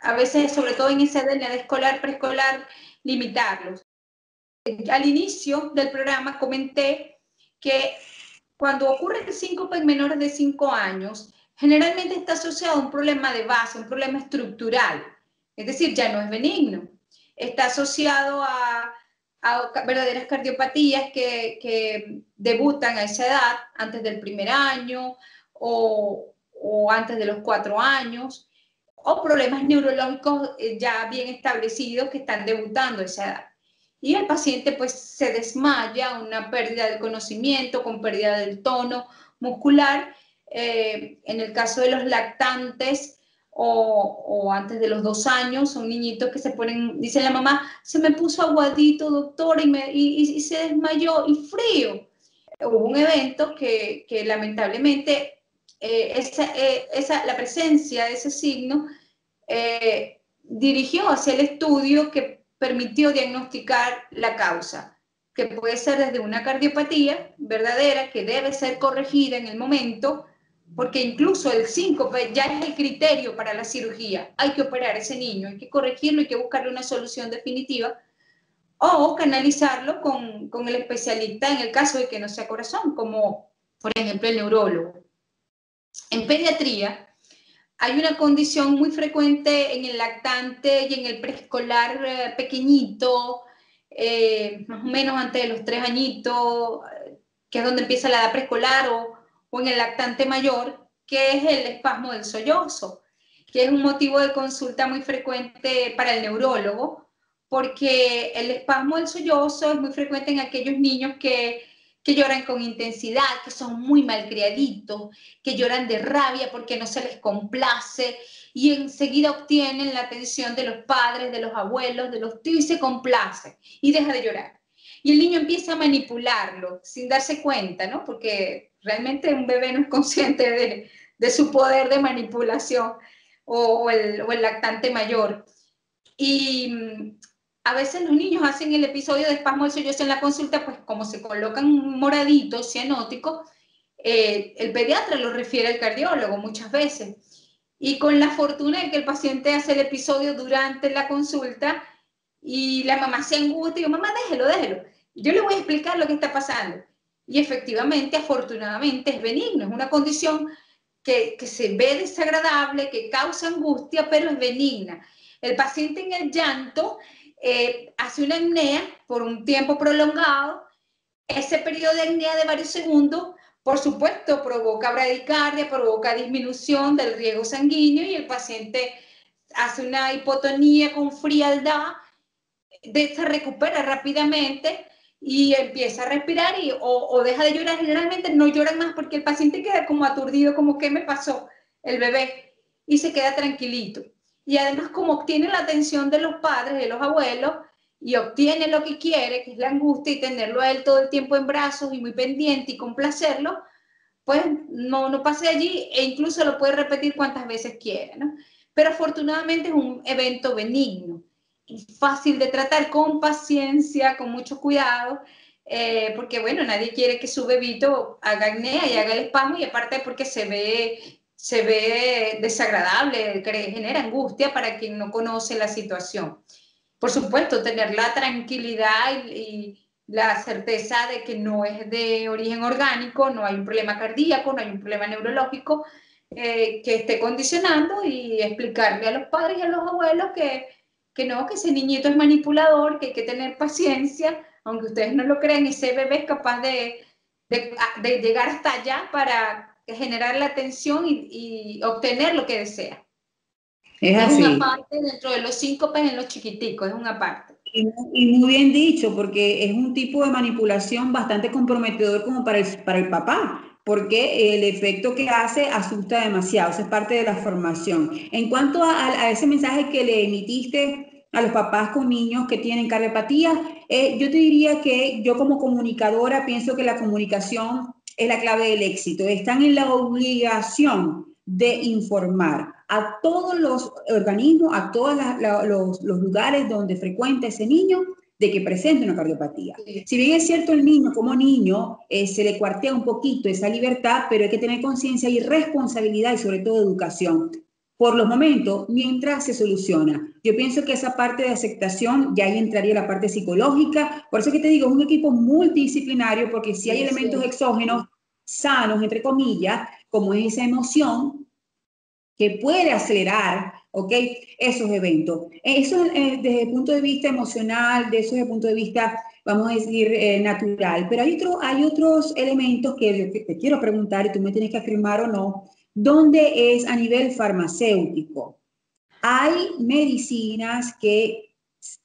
a veces, sobre todo en esa edad escolar, preescolar, limitarlos. Al inicio del programa comenté que cuando ocurre el síncope en menores de 5 años, generalmente está asociado a un problema de base, un problema estructural, es decir, ya no es benigno. Está asociado a verdaderas cardiopatías que debutan a esa edad, antes del primer año o antes de los 4 años, o problemas neurológicos ya bien establecidos que están debutando a esa edad. Y el paciente pues se desmaya, una pérdida del conocimiento, con pérdida del tono, muscular. En el caso de los lactantes o antes de los 2 años, son niñitos que se ponen, dice la mamá, se me puso aguadito, doctora, y se desmayó, y frío. Hubo un evento que lamentablemente la presencia de ese signo dirigió hacia el estudio que permitió diagnosticar la causa, que puede ser desde una cardiopatía verdadera que debe ser corregida en el momento, porque incluso el síncope ya es el criterio para la cirugía. Hay que operar a ese niño, hay que corregirlo, hay que buscarle una solución definitiva, o canalizarlo con el especialista en el caso de que no sea corazón, como por ejemplo el neurólogo. En pediatría hay una condición muy frecuente en el lactante y en el preescolar pequeñito, más o menos antes de los 3 añitos, que es donde empieza la edad preescolar, o en el lactante mayor, que es el espasmo del sollozo, que es un motivo de consulta muy frecuente para el neurólogo, porque el espasmo del sollozo es muy frecuente en aquellos niños que lloran con intensidad, que son muy malcriaditos, que lloran de rabia porque no se les complace, y enseguida obtienen la atención de los padres, de los abuelos, de los tíos, y se complace y deja de llorar. Y el niño empieza a manipularlo sin darse cuenta, ¿no? Porque realmente un bebé no es consciente de su poder de manipulación, o el lactante mayor. Y a veces los niños hacen el episodio de espasmo del sollozo en la consulta, pues como se colocan moraditos, cianóticos, el pediatra lo refiere al cardiólogo muchas veces. Y con la fortuna de que el paciente hace el episodio durante la consulta y la mamá se angustia y dice, mamá, déjelo. Yo le voy a explicar lo que está pasando. Y efectivamente, afortunadamente, es benigno. Es una condición que se ve desagradable, que causa angustia, pero es benigna. El paciente en el llanto hace una apnea por un tiempo prolongado. Ese periodo de apnea de varios segundos, por supuesto, provoca bradicardia, provoca disminución del riego sanguíneo, y el paciente hace una hipotonía con frialdad, se recupera rápidamente y empieza a respirar o deja de llorar. Generalmente no lloran más porque el paciente queda como aturdido, como ¿qué me pasó? El bebé, y se queda tranquilito. Y además, como obtiene la atención de los padres, de los abuelos, y obtiene lo que quiere, que es la angustia, y tenerlo a él todo el tiempo en brazos y muy pendiente y complacerlo, pues no pase allí, e incluso lo puede repetir cuantas veces quiera, ¿no? Pero afortunadamente es un evento benigno y fácil de tratar, con paciencia, con mucho cuidado, porque bueno, nadie quiere que su bebito haga apnea y haga el espasmo, y aparte porque se ve desagradable, genera angustia para quien no conoce la situación. Por supuesto, tener la tranquilidad y la certeza de que no es de origen orgánico, no hay un problema cardíaco, no hay un problema neurológico que esté condicionando, y explicarle a los padres y a los abuelos que no, que ese niñito es manipulador, que hay que tener paciencia, aunque ustedes no lo crean, ese bebé es capaz de llegar hasta allá para generar la atención y obtener lo que desea. Es así. Una parte dentro de los síncopes en los chiquiticos, es una parte. Y muy bien dicho, porque es un tipo de manipulación bastante comprometedor como para el papá, porque el efecto que hace asusta demasiado, eso es parte de la formación. En cuanto a ese mensaje que le emitiste a los papás con niños que tienen cardiopatía, yo te diría que yo como comunicadora pienso que la comunicación es la clave del éxito. Están en la obligación de informar a todos los organismos, a todos los lugares donde frecuenta ese niño, de que presente una cardiopatía. Sí. Si bien es cierto, el niño como niño se le cuartea un poquito esa libertad, pero hay que tener conciencia y responsabilidad, y sobre todo educación, por los momentos, mientras se soluciona. Yo pienso que esa parte de aceptación, ya ahí entraría la parte psicológica. Por eso que te digo, es un equipo multidisciplinario, porque si hay elementos exógenos sanos, entre comillas, como es esa emoción, que puede acelerar, ¿ok?, esos eventos. Eso desde el punto de vista emocional, de eso desde el punto de vista, vamos a decir, natural. Pero hay otros elementos que te quiero preguntar, y tú me tienes que afirmar o no, ¿dónde es a nivel farmacéutico? Hay medicinas que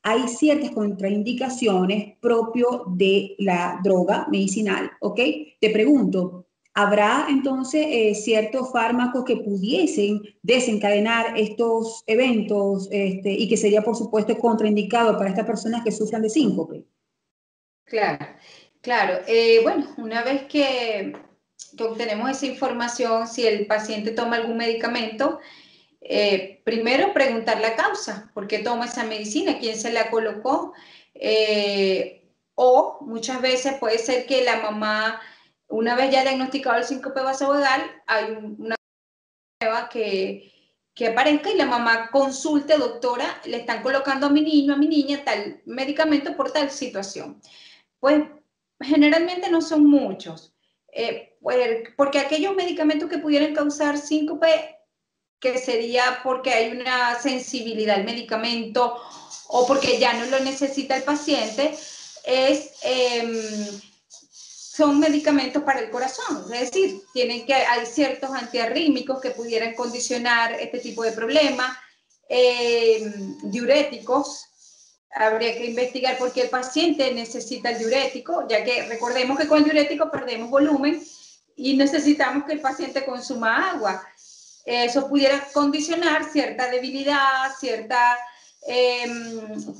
hay ciertas contraindicaciones propio de la droga medicinal, ¿ok? Te pregunto, ¿Habrá entonces ciertos fármacos que pudiesen desencadenar estos eventos y que sería, por supuesto, contraindicado para estas personas que sufran de síncope? Claro, claro. Bueno, una vez que obtenemos esa información, si el paciente toma algún medicamento, primero preguntar la causa, ¿por qué toma esa medicina? ¿Quién se la colocó? O muchas veces puede ser que la mamá, una vez ya diagnosticado el síncope vasovagal, hay una prueba que aparezca y la mamá consulte, doctora, le están colocando a mi niño, a mi niña, tal medicamento por tal situación. Pues generalmente no son muchos, porque aquellos medicamentos que pudieran causar síncope, que sería porque hay una sensibilidad al medicamento o porque ya no lo necesita el paciente, son medicamentos para el corazón. Es decir, hay ciertos antiarrítmicos que pudieran condicionar este tipo de problemas, diuréticos. Habría que investigar por qué el paciente necesita el diurético, ya que recordemos que con el diurético perdemos volumen y necesitamos que el paciente consuma agua. Eso pudiera condicionar cierta debilidad, cierta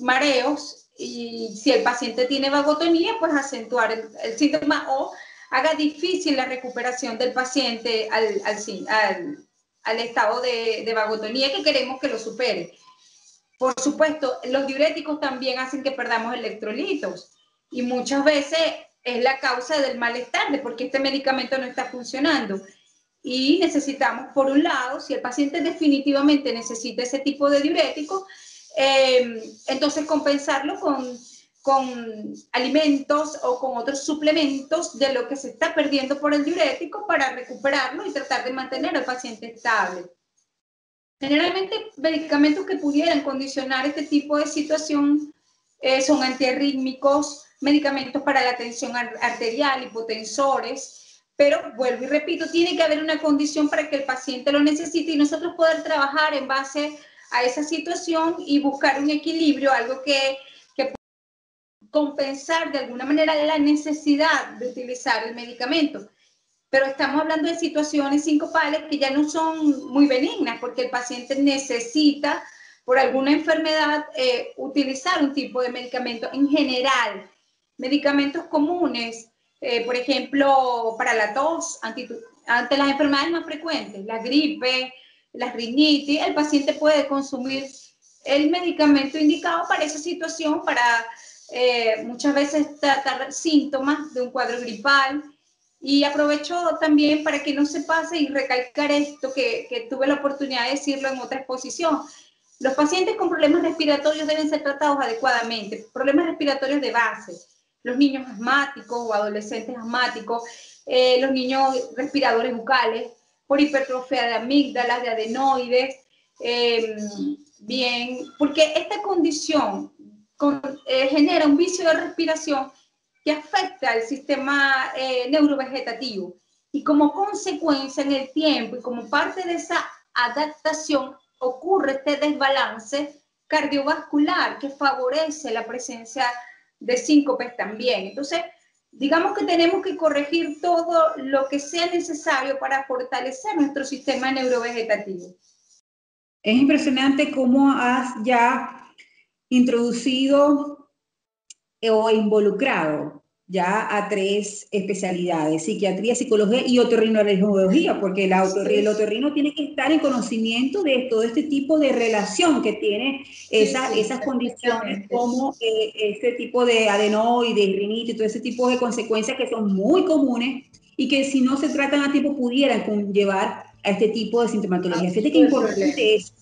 mareos, y si el paciente tiene vagotonía, pues acentuar el síntoma o haga difícil la recuperación del paciente al estado de vagotonía que queremos que lo supere. Por supuesto, los diuréticos también hacen que perdamos electrolitos y muchas veces es la causa del malestar, de por qué este medicamento no está funcionando. Y necesitamos, por un lado, si el paciente definitivamente necesita ese tipo de diurético, entonces compensarlo con alimentos o con otros suplementos de lo que se está perdiendo por el diurético para recuperarlo y tratar de mantener al paciente estable. Generalmente, medicamentos que pudieran condicionar este tipo de situación son antiarrítmicos, medicamentos para la tensión arterial, hipotensores, pero vuelvo y repito, tiene que haber una condición para que el paciente lo necesite y nosotros poder trabajar en base a esa situación y buscar un equilibrio, algo que pueda compensar de alguna manera la necesidad de utilizar el medicamento. Pero estamos hablando de situaciones sincopales que ya no son muy benignas, porque el paciente necesita, por alguna enfermedad, utilizar un tipo de medicamento. En general, medicamentos comunes, por ejemplo, para la tos, ante las enfermedades más frecuentes, la gripe, la rinitis, el paciente puede consumir el medicamento indicado para esa situación, para muchas veces tratar síntomas de un cuadro gripal. Y aprovecho también para que no se pase y recalcar esto que tuve la oportunidad de decirlo en otra exposición. Los pacientes con problemas respiratorios deben ser tratados adecuadamente, problemas respiratorios de base. Los niños asmáticos o adolescentes asmáticos, los niños respiradores bucales, por hipertrofia de amígdalas, de adenoides, bien, porque esta condición genera un vicio de respiración que afecta al sistema neurovegetativo y como consecuencia en el tiempo y como parte de esa adaptación ocurre este desbalance cardiovascular que favorece la presencia de síncopes también. Entonces, digamos que tenemos que corregir todo lo que sea necesario para fortalecer nuestro sistema neurovegetativo. Es impresionante cómo has ya introducido o involucrado ya a 3 especialidades: psiquiatría, psicología y otorrinolaringología, porque el otorrino tiene que estar en conocimiento de todo este tipo de relación que tiene esas condiciones como este tipo de adenoides, rinitis, todo ese tipo de consecuencias que son muy comunes y que si no se tratan a tiempo pudieran conllevar a este tipo de sintomatología. Fíjate qué importante es.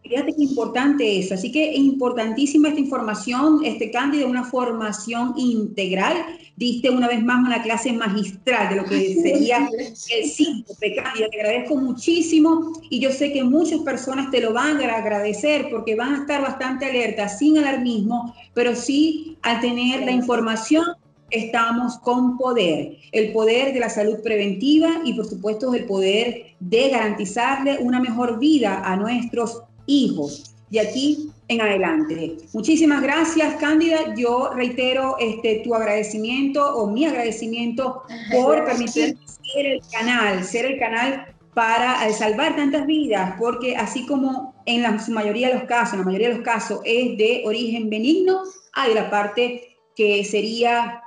Fíjate qué importante eso. Así que es importantísima esta información, Cándida, una formación integral. Diste una vez más una clase magistral de lo que sería el síncope. Cándida, te agradezco muchísimo y yo sé que muchas personas te lo van a agradecer porque van a estar bastante alertas, sin alarmismo, pero sí al tener la información. Estamos con poder, el poder de la salud preventiva y por supuesto el poder de garantizarle una mejor vida a nuestros hijos. de aquí en adelante. Muchísimas gracias, Cándida. Yo reitero tu agradecimiento o mi agradecimiento por permitir ser el canal para salvar tantas vidas, porque así como en la mayoría de los casos es de origen benigno, hay la parte que sería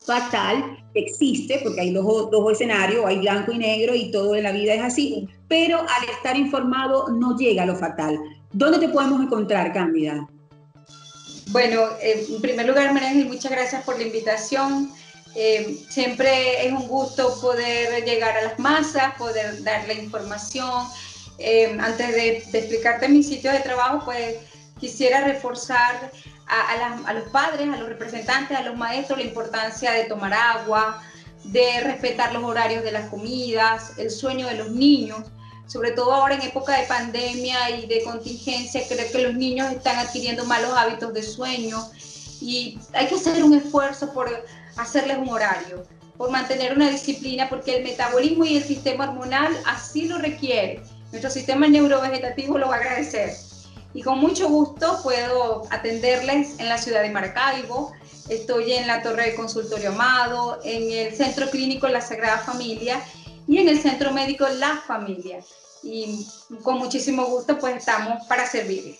fatal, existe, porque hay dos escenarios, hay blanco y negro y todo en la vida es así, pero al estar informado no llega a lo fatal. ¿Dónde te podemos encontrar, Cándida? Bueno, en primer lugar, María Ángel, muchas gracias por la invitación. Siempre es un gusto poder llegar a las masas, poder dar la información. Antes de explicarte mi sitio de trabajo, pues quisiera reforzar a los padres, a los representantes, a los maestros, la importancia de tomar agua, de respetar los horarios de las comidas, el sueño de los niños. Sobre todo ahora en época de pandemia y de contingencia, creo que los niños están adquiriendo malos hábitos de sueño y hay que hacer un esfuerzo por hacerles un horario, por mantener una disciplina, porque el metabolismo y el sistema hormonal así lo requiere. Nuestro sistema neurovegetativo lo va a agradecer. Y con mucho gusto puedo atenderles en la ciudad de Maracaibo. Estoy en la Torre del Consultorio Amado, en el Centro Clínico La Sagrada Familia y en el Centro Médico La Familia. Y con muchísimo gusto pues estamos para servirles.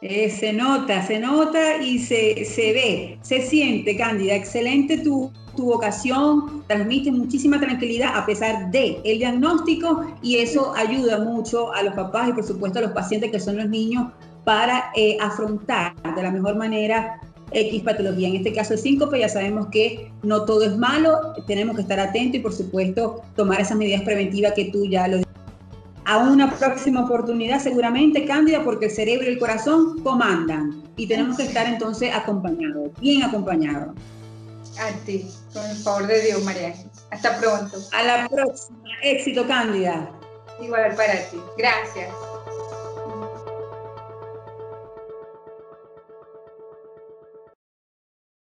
Se nota y se ve, se siente, Cándida. Excelente tu vocación, transmite muchísima tranquilidad a pesar del diagnóstico y eso ayuda mucho a los papás y por supuesto a los pacientes que son los niños para afrontar de la mejor manera X patología. En este caso el síncope, ya sabemos que no todo es malo, tenemos que estar atentos y por supuesto tomar esas medidas preventivas que tú ya lo dijiste. A una próxima oportunidad seguramente, Cándida, porque el cerebro y el corazón comandan y tenemos que estar entonces acompañados, bien acompañados. A ti, con el favor de Dios, María. Hasta pronto. A la próxima. Éxito, Cándida. Igual para ti. Gracias.